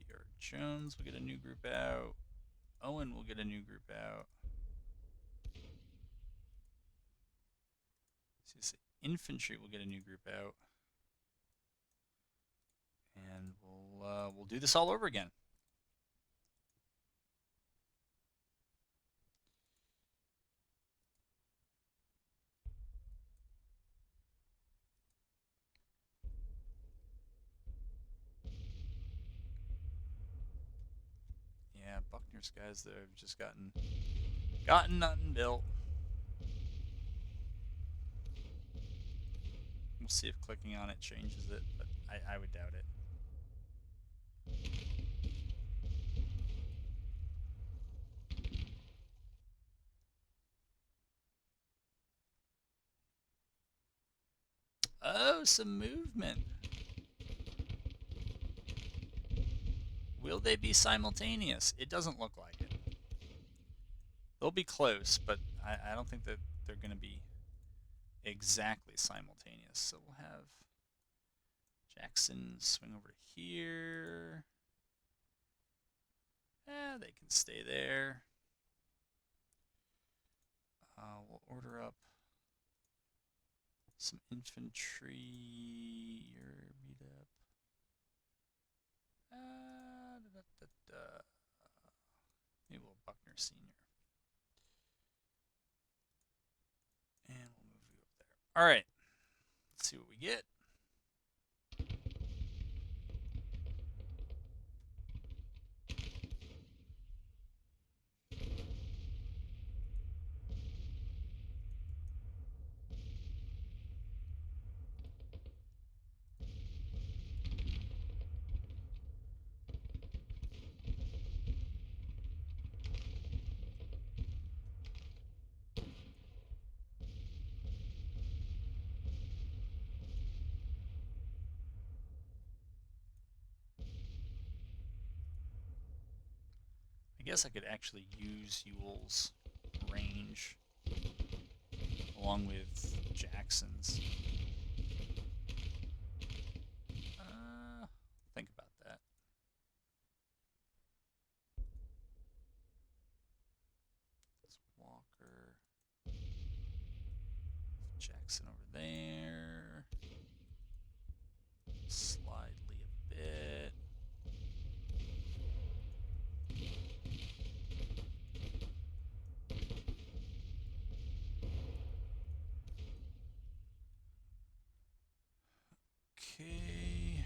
D.R. Jones will get a new group out. Owen will get a new group out. CSA infantry will get a new group out. And we'll do this all over again. Yeah, Buckner's guys there have just gotten nothing built. We'll see if clicking on it changes it, but I would doubt it. Oh, some movement. Will they be simultaneous? It doesn't look like it. They'll be close, but I don't think that they're going to be exactly simultaneous. So we'll have Jackson swing over to here. They can stay there. We'll order up some infantry. You're beat up. Maybe we'll Buckner Senior. And we'll move you up there. All right. Let's see what we get. I guess I could actually use Ewell's range along with Jackson's. Think about that. There's Walker. Jackson over there. Slightly a bit. Okay.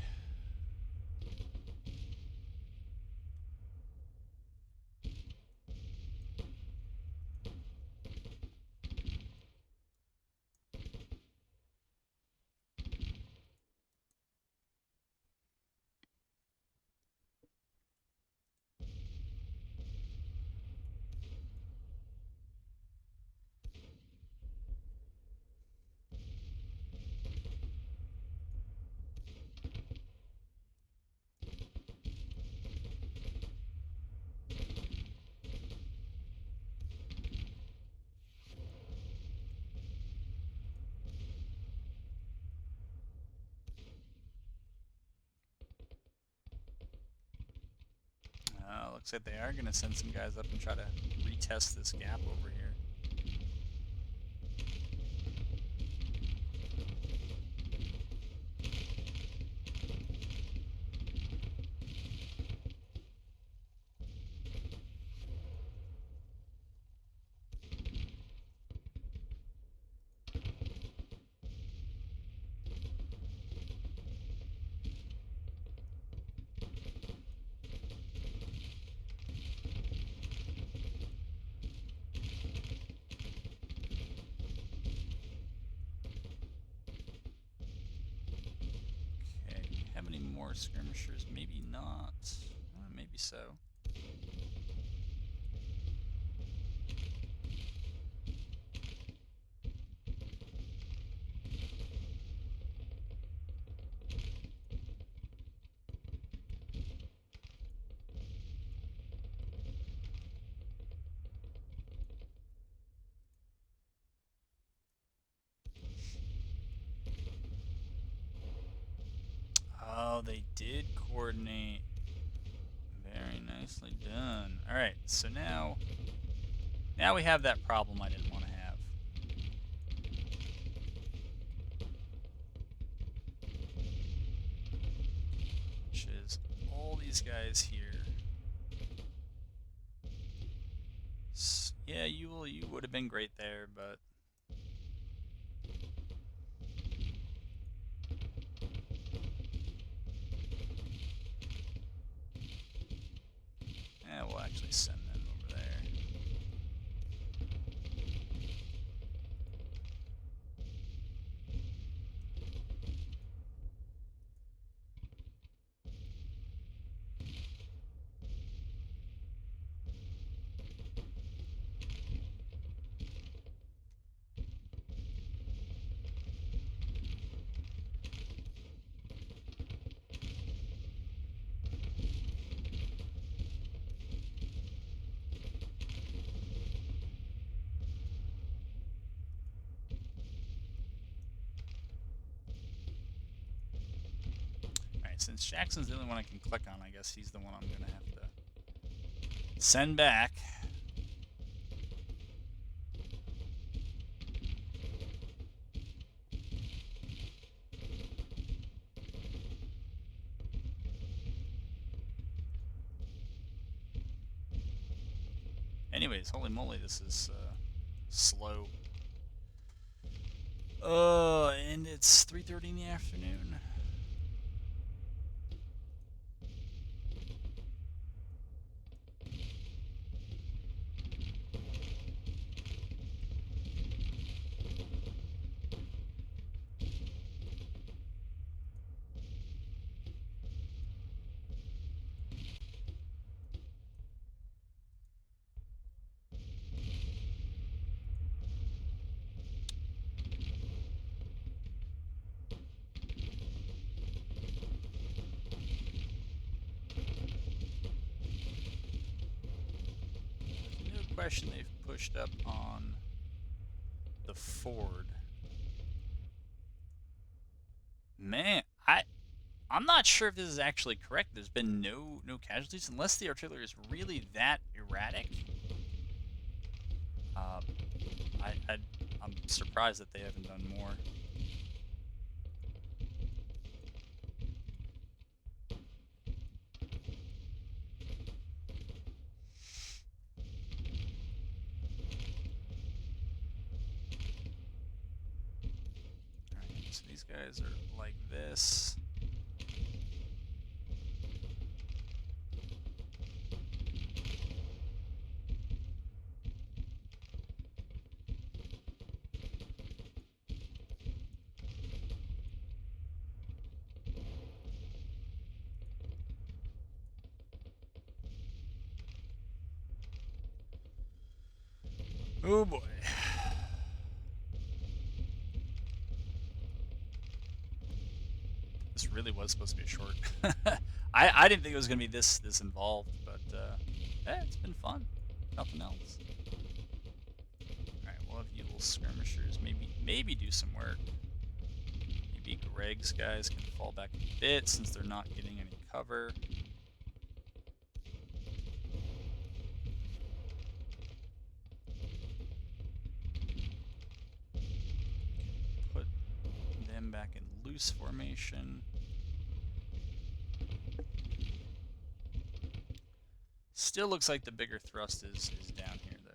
looks like they are going to send some guys up and try to retest this gap over here. More skirmishers, maybe not. Maybe so. Oh, they did coordinate. Very nicely done. All right, so now we have that problem I didn't want to have. Which is all these guys here. Yeah, you would have been great there, but we'll actually send them over there. Since Jackson's the only one I can click on, I guess he's the one I'm going to have to send back. Anyways, holy moly, this is slow. And it's 3:30 in the afternoon. Question they've pushed up on the ford. Man, I'm not sure if this is actually correct. There's been no casualties unless the artillery is really that erratic. I'm surprised that they haven't done more. So these guys are like this. Oh boy. This really was supposed to be a short. I didn't think it was going to be this involved, but it's been fun. Nothing else. Alright, we'll have you little skirmishers maybe do some work. Maybe Greg's guys can fall back a bit since they're not getting any cover. them back in loose formation. Still looks like the bigger thrust is down here, though.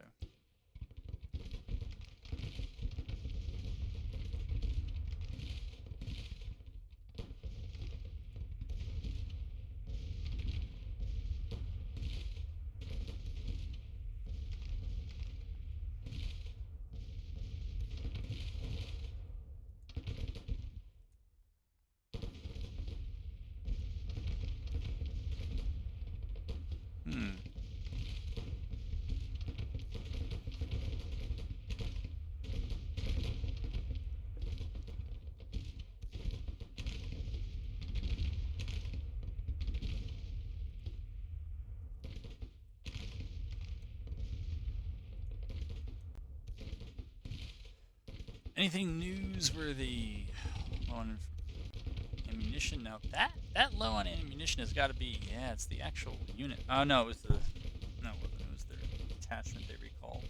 Anything newsworthy on ammunition? Now that low on ammunition has got to be, yeah, it's the actual unit. Oh no, it was the no, it was their attachment they recalled.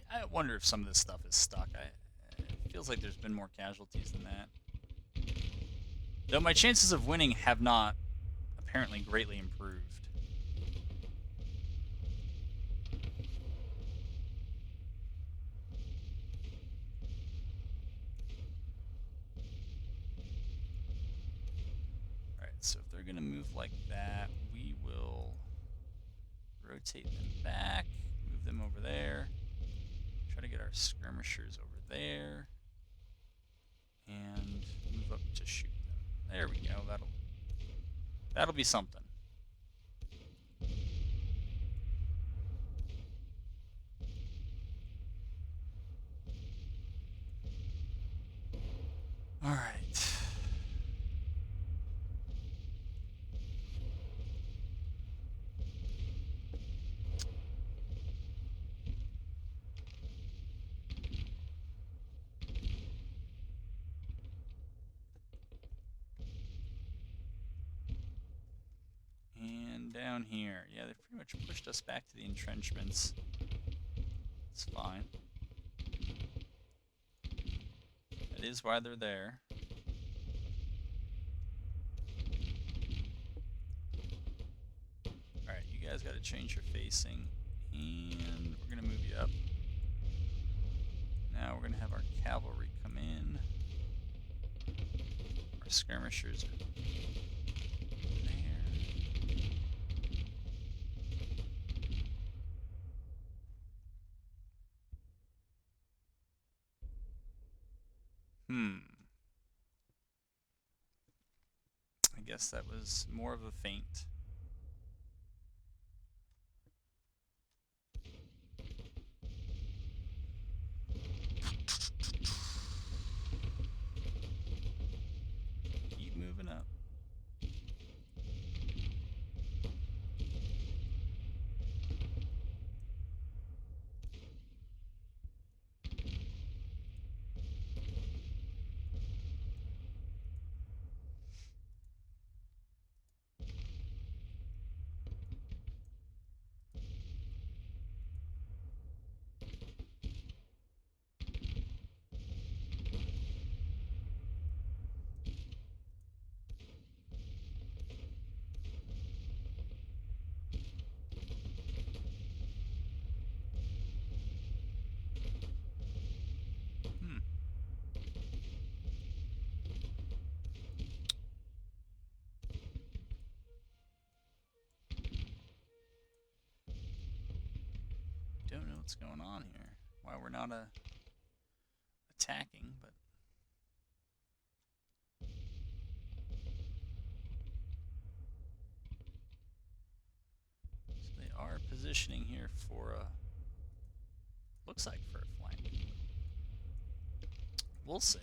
I wonder if some of this stuff is stuck. It feels like there's been more casualties than that. Though my chances of winning have not apparently greatly improved. Alright, so if they're going to move like that, we will rotate them back, move them over there. Try to get our skirmishers over there, and move up to shoot them. There we go. That'll be something. All right. And down here. Yeah, they've pretty much pushed us back to the entrenchments. It's fine. That is why they're there. Alright, you guys gotta change your facing. And we're gonna move you up. Now we're gonna have our cavalry come in. Our skirmishers are there. I guess that was more of a feint. Keep moving up. Don't know what's going on here. Why we're not attacking, but so they are positioning here for a, looks like for a flank. We'll see.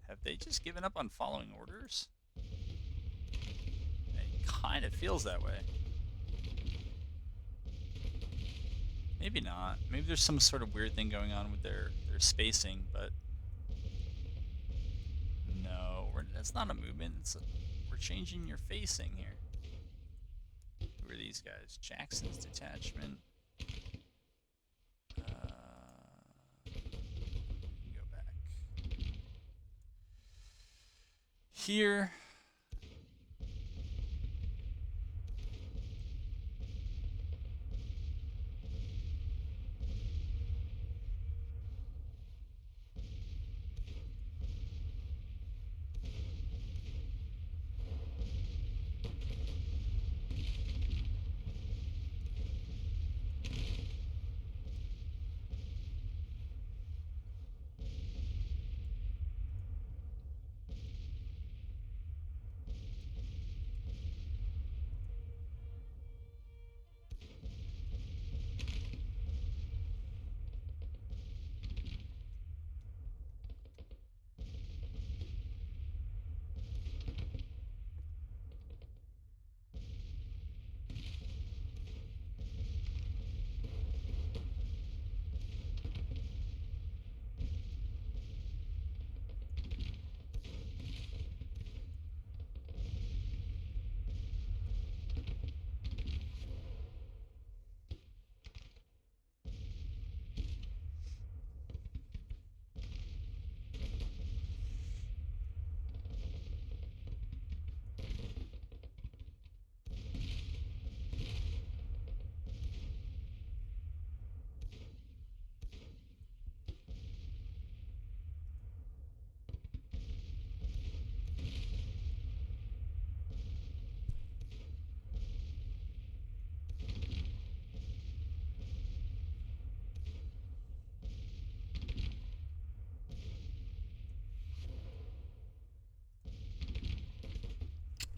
Have they just given up on following orders? It kind of feels that way. Maybe not. Maybe there's some sort of weird thing going on with their spacing, but no, that's not a movement. We're changing your facing here. Who are these guys? Jackson's detachment. Go back. Here.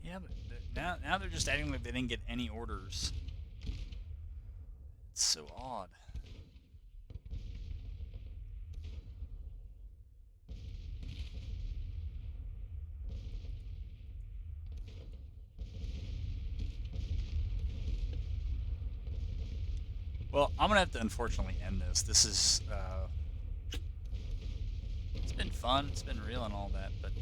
Yeah, but now they're just acting like they didn't get any orders. It's so odd. Well, I'm gonna have to unfortunately end this. This is it's been fun. It's been real and all that, but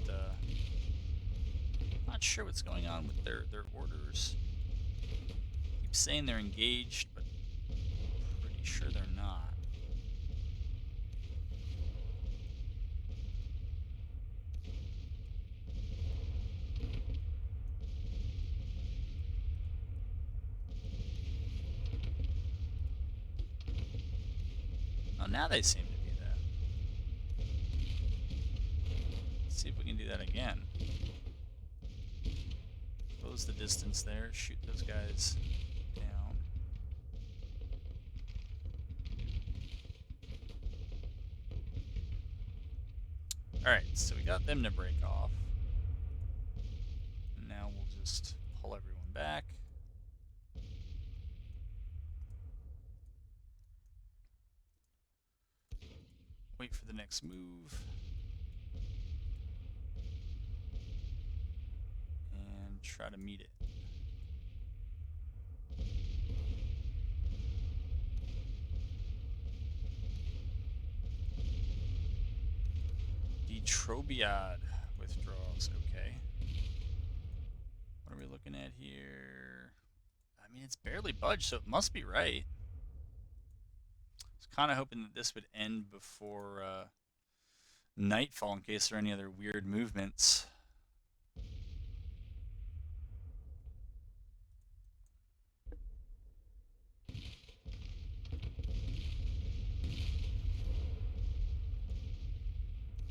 not sure what's going on with their orders. Keep saying they're engaged, but pretty sure they're not. Oh, now they seem to do that. Let's see if we can do that again. Close the distance there. Shoot those guys down. Alright, so we got them to break off. Now we'll just pull everyone back. Wait for the next move. And try to meet it. Detrobiad withdraws. Okay. What are we looking at here? I mean, it's barely budged, so it must be right. I was kind of hoping that this would end before nightfall in case there are any other weird movements.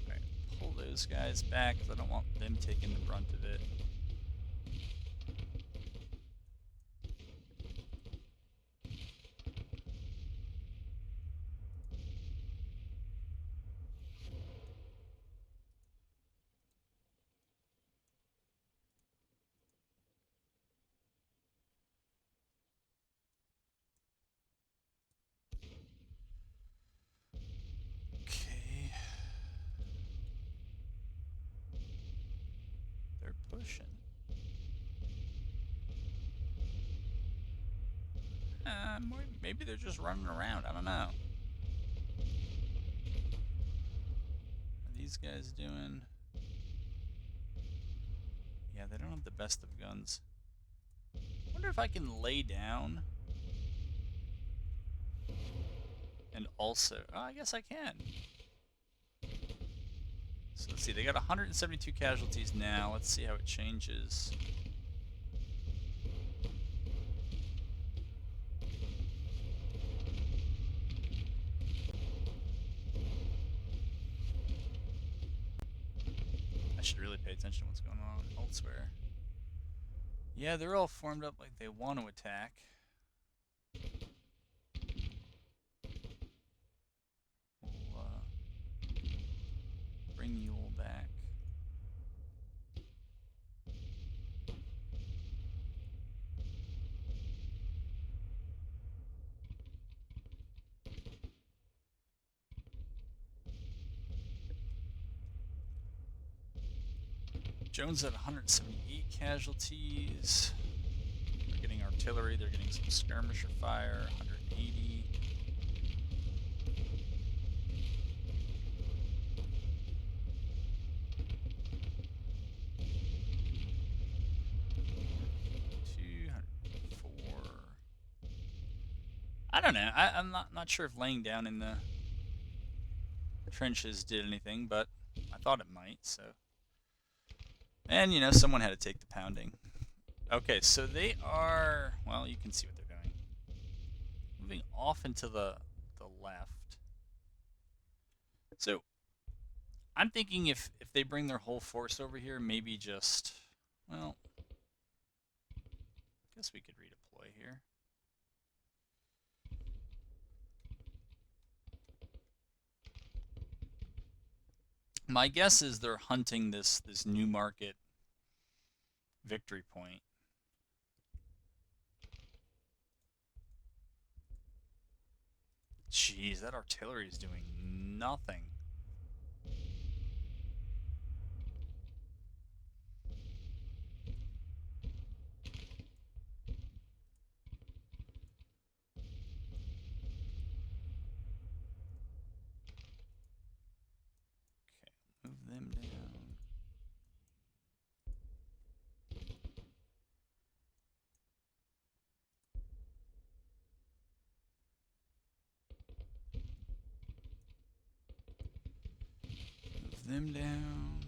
Alright, pull those guys back because I don't want them taking the brunt of it. Okay. Maybe they're just running around. I don't know. What are these guys doing? Yeah, they don't have the best of guns. I wonder if I can lay down. And also, oh, I guess I can. So let's see, they got 172 casualties now. Let's see how it changes. I should really pay attention to what's going on elsewhere. Yeah, they're all formed up like they want to attack. We'll bring you all back. Jones at 178 casualties. They're getting artillery, they're getting some skirmisher fire, 180. I don't know. I'm not sure if laying down in the trenches did anything, but I thought it might, so. And, you know, someone had to take the pounding. Okay, so they are, well, you can see what they're doing. Moving off into the left. So, I'm thinking if they bring their whole force over here, maybe just, well, I guess we could redeploy here. My guess is they're hunting this new market victory point. Jeez, that artillery is doing nothing. Okay, move them down. Move them down.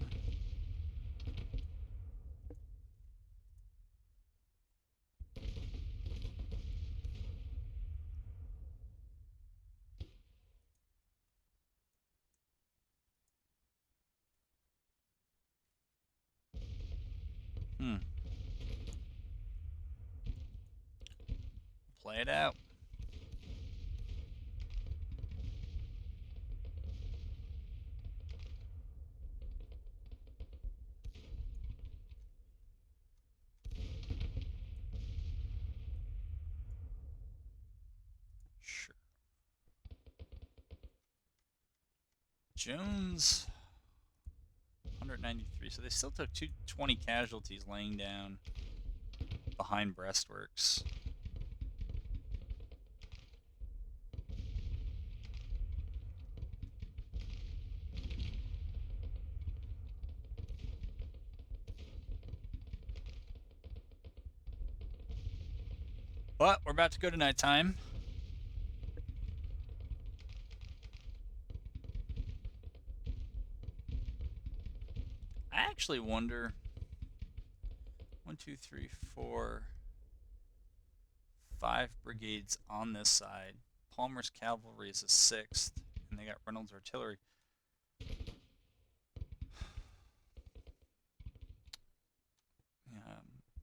Play it out. Sure. Jones, 193. So they still took 220 casualties laying down behind breastworks. But we're about to go to nighttime. I actually wonder, 1, 2, 3, 4, 5 brigades on this side. Palmer's cavalry is a 6th, and they got Reynolds artillery.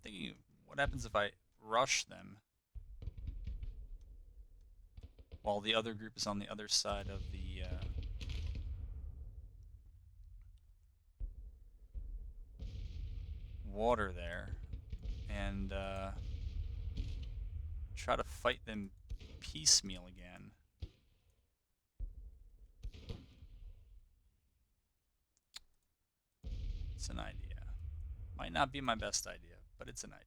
Thinking, what happens if I rush them while the other group is on the other side of the water there, and try to fight them piecemeal again. It's an idea. Might not be my best idea, but it's an idea.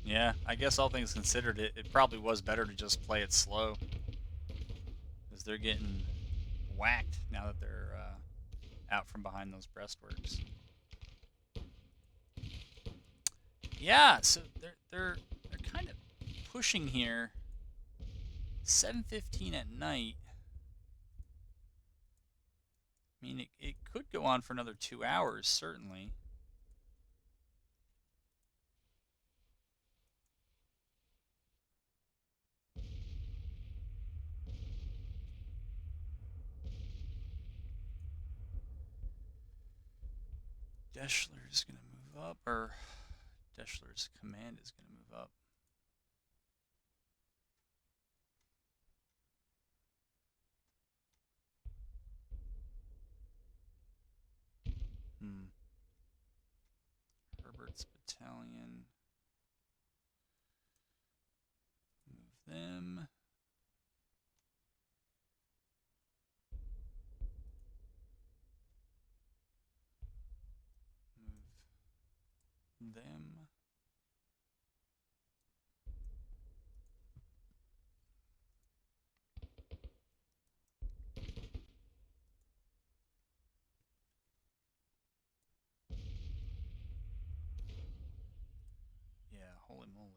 Yeah, I guess all things considered, it probably was better to just play it slow. Because they're getting whacked now that they're out from behind those breastworks. Yeah, so they're kind of pushing here. 7:15 at night. I mean, it could go on for another 2 hours, certainly. Deschler is going to move up, or Deschler's command is going to move up. Herbert's battalion. Move them. Move them. Yeah, holy moly.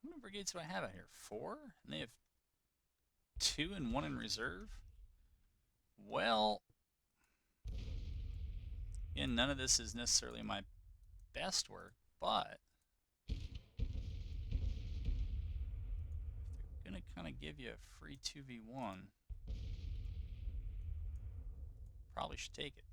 How many brigades do I have out here? 4? And they have 2 and 1 in reserve? Well, again, none of this is necessarily my best work, but if they're going to kind of give you a free 2v1, probably should take it.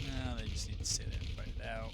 No, they just need to sit there and fight it out.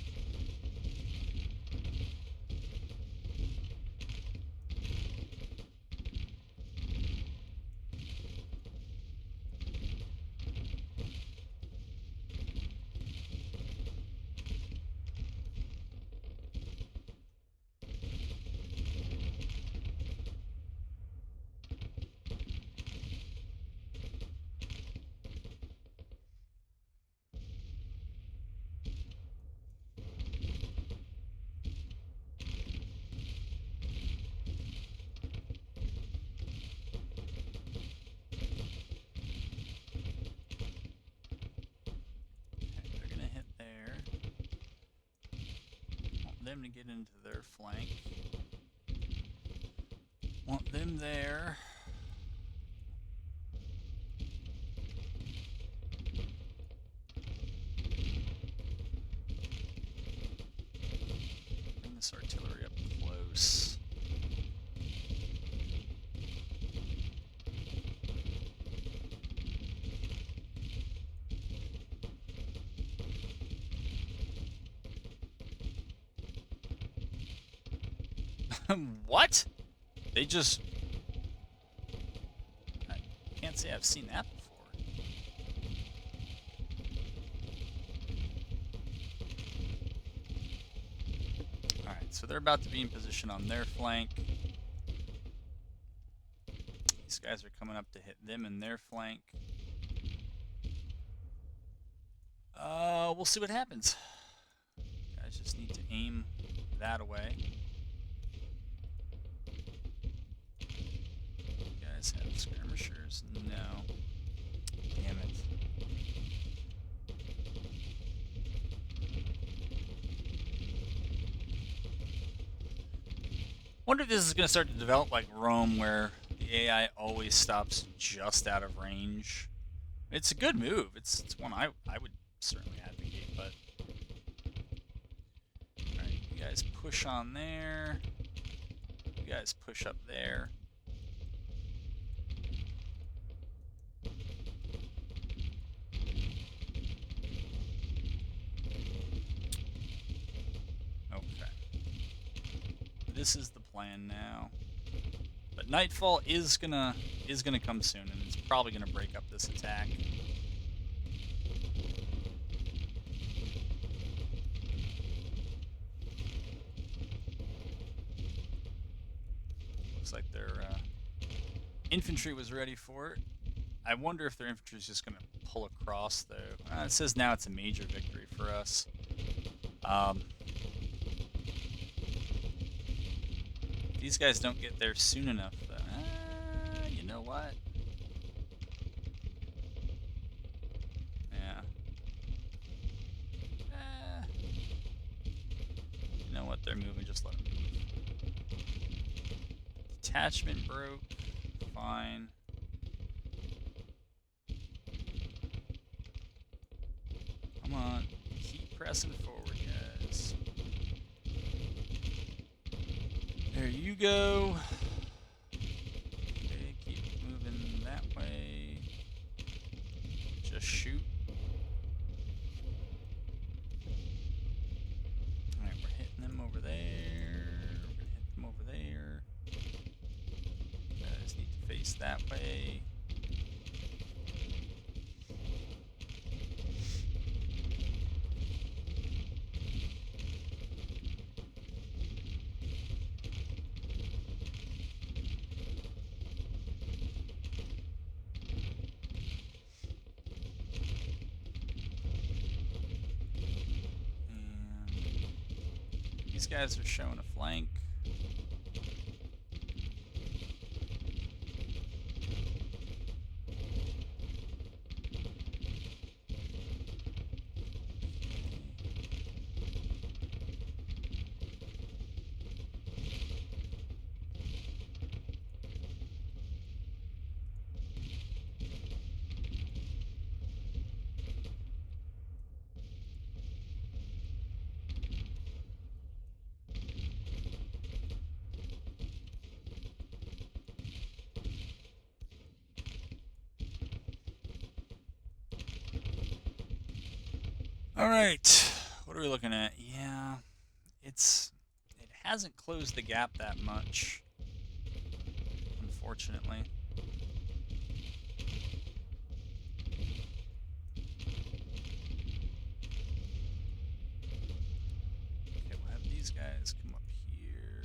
them to get into their flank. Want them there. Bring this artillery up close. What? They just... I can't say I've seen that before. Alright, so they're about to be in position on their flank. These guys are coming up to hit them in their flank. We'll see what happens. Guys just need to aim that away. Have skirmishers? No. Damn it. Wonder if this is going to start to develop like Rome, where the AI always stops just out of range. It's a good move. It's one I would certainly advocate, but... Alright, you guys push on there. You guys push up there. This is the plan now. But nightfall is gonna come soon, and it's probably gonna break up this attack. Looks like their infantry was ready for it. I wonder if their infantry is just gonna pull across, though. It says now it's a major victory for us. These guys don't get there soon enough, though. You know what? Yeah. You know what? They're moving. Just let them move. Detachment broke. Fine. Come on. Keep pressing forward, guys. There you go. Okay, keep moving that way. Just shoot. Alright, we're hitting them over there. We're gonna hit them over there. You guys need to face that way. These guys are showing a flank. All right, what are we looking at? Yeah, it hasn't closed the gap that much, unfortunately. Okay, we'll have these guys come up here.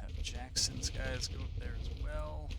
Have Jackson's guys go up there as well.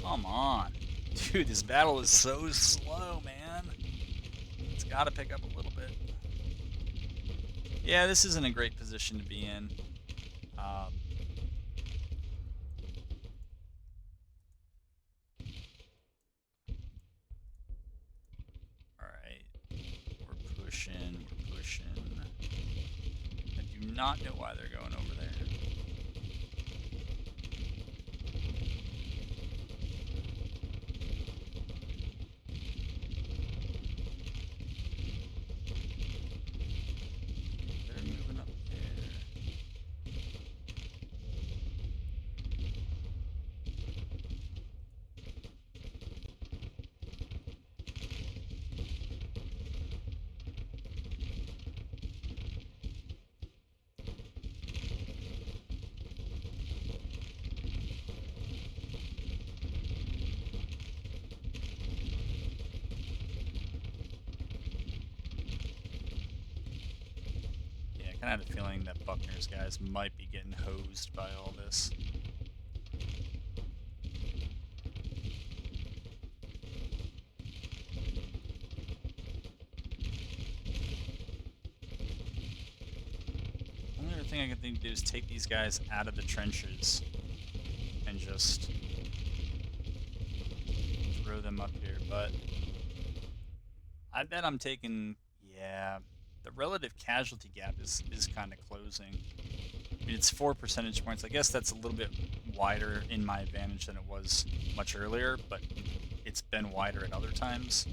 Come on. Dude, this battle is so slow, man. It's got to pick up a little bit. Yeah, this isn't a great position to be in. Alright. We're pushing. I do not know why they're going over there. They're moving up there. I kind of had a feeling that Buckner's guys might be getting hosed by all this. The only other thing I can think to do is take these guys out of the trenches and just throw them up here, but I bet I'm taking, yeah, the relative casualty gap is kind of closing. I mean, it's 4 percentage points. I guess that's a little bit wider in my advantage than it was much earlier, but it's been wider at other times.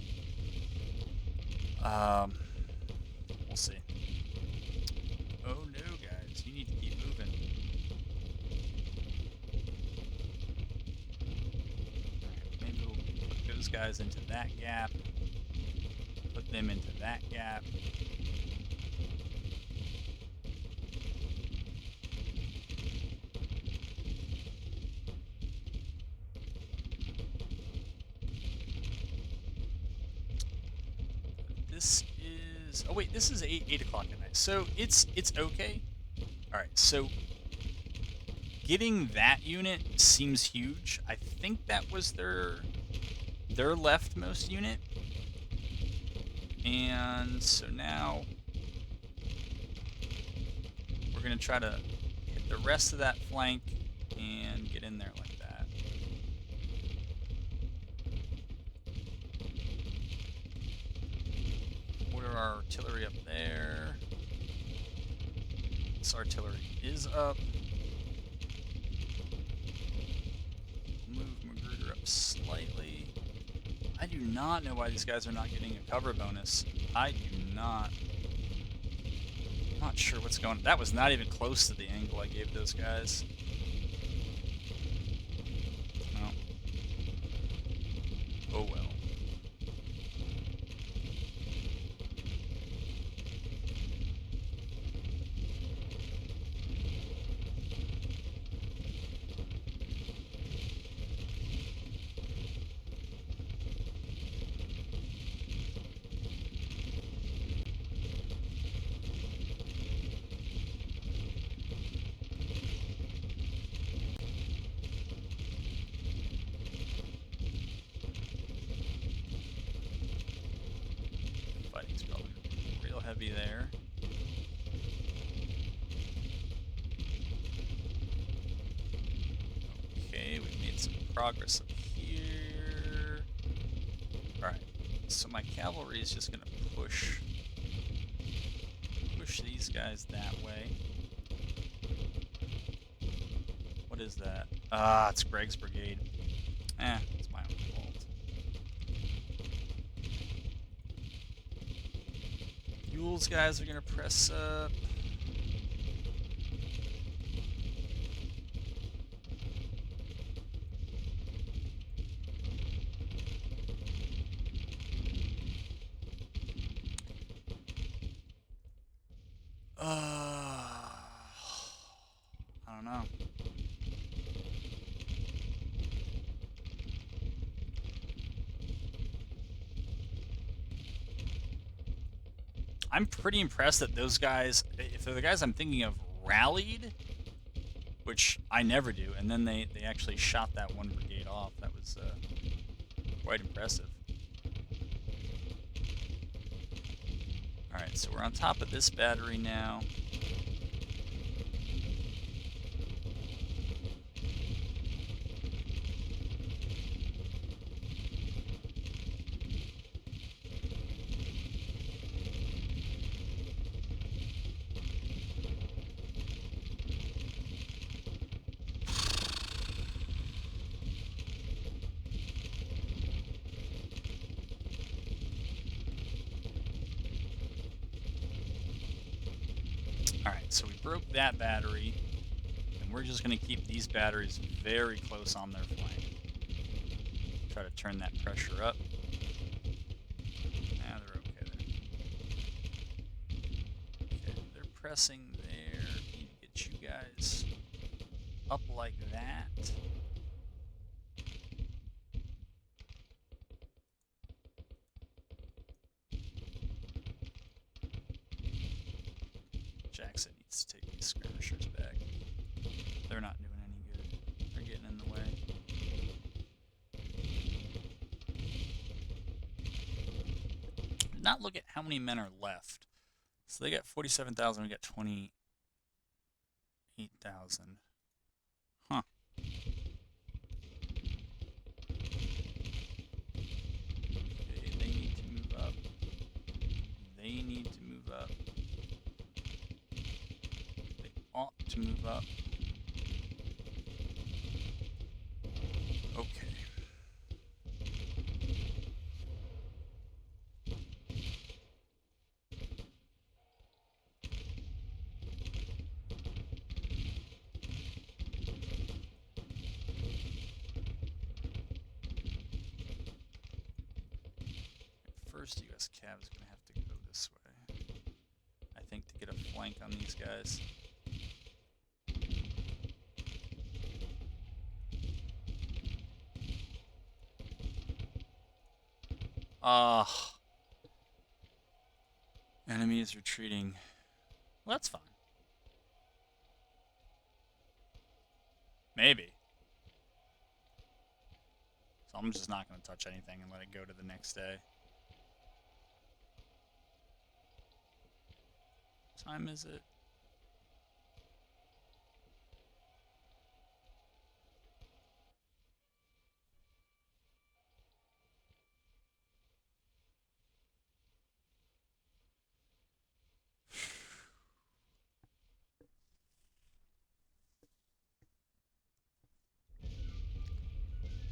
We'll see. Oh no, guys, you need to keep moving. Maybe we'll put those guys into that gap. Put them into that gap. This is, oh wait, this is 8 o'clock at night, so it's okay. All right, so getting that unit seems huge. I think that was their leftmost unit, and so now we're gonna try to hit the rest of that flank and get in there like that. Order our artillery up there. This artillery is up. Move Magruder up slightly. I do not know why these guys are not getting a cover bonus. I do not. I'm not sure what's going on. That was not even close to the angle I gave those guys. Oh. Oh well. Fighting's probably real heavy there. Okay, we've made some progress up here. Alright, so my cavalry is just going to push these guys that way. What is that? Ah, it's Greg's brigade. It's my own fault. Yule's guys are going to press up. I don't know. I'm pretty impressed that those guys, if they're the guys I'm thinking of, rallied which I never do, and then they actually shot that one brigade off. That was quite impressive. Alright, so we're on top of this battery now. Alright, so we broke that battery, and we're just going to keep these batteries very close on their flank. Try to turn that pressure up. Nah, they're okay there. Okay, they're pressing there. Need to get you guys up like that. Jackson needs to take these skirmishers back. They're not doing any good. They're getting in the way. Did not look at how many men are left. So they got 47,000, we got 28,000. Huh. Okay, they need to move up. They need to move up. They ought to move up. Okay. First, US Cav is going to have to go this way, I think, to get a flank on these guys. Enemy is retreating. Well, that's fine. Maybe. So I'm just not going to touch anything and let it go to the next day. What time is it?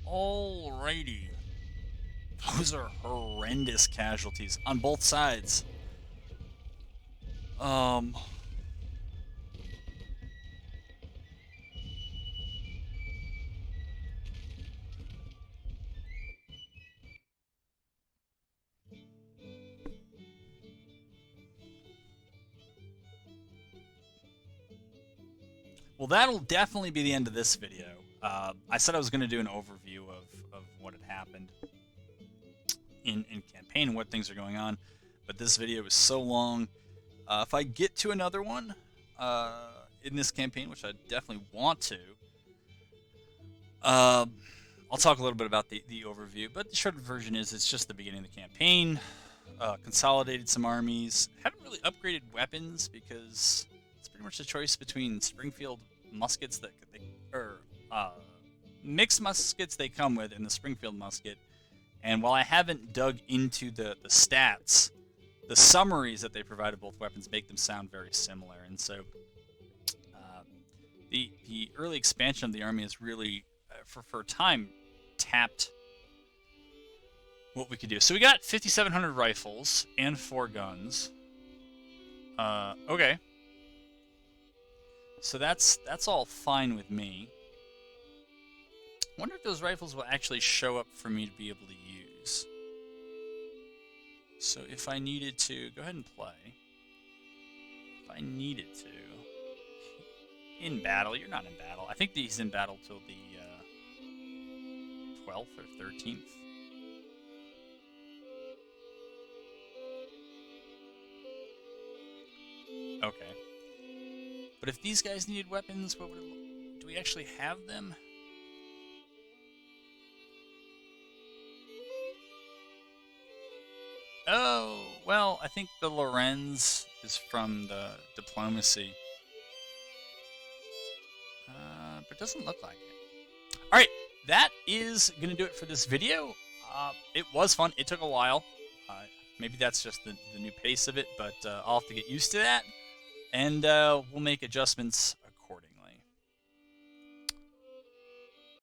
Alrighty. Those are horrendous casualties on both sides. Well, that'll definitely be the end of this video. I said I was going to do an overview of what had happened in campaign and what things are going on, but this video is so long. If I get to another one in this campaign, which I definitely want to, I'll talk a little bit about the overview, but the short version is it's just the beginning of the campaign. Consolidated some armies. Haven't really upgraded weapons because it's pretty much a choice between Springfield muskets mixed muskets they come with and the Springfield musket. And while I haven't dug into the stats, the summaries that they provide of both weapons make them sound very similar. And so the early expansion of the army has really, for a time, tapped what we could do. So we got 5,700 rifles and 4 guns. Okay. So that's all fine with me. I wonder if those rifles will actually show up for me to be able to use. So if I needed to, go ahead and play. If I needed to. In battle, you're not in battle. I think he's in battle till the 12th or 13th. Okay. But if these guys needed weapons, what would it look? Do we actually have them? Oh, well, I think the Lorenz is from the diplomacy. But it doesn't look like it. All right, that is going to do it for this video. It was fun. It took a while. Maybe that's just the new pace of it, but I'll have to get used to that. And we'll make adjustments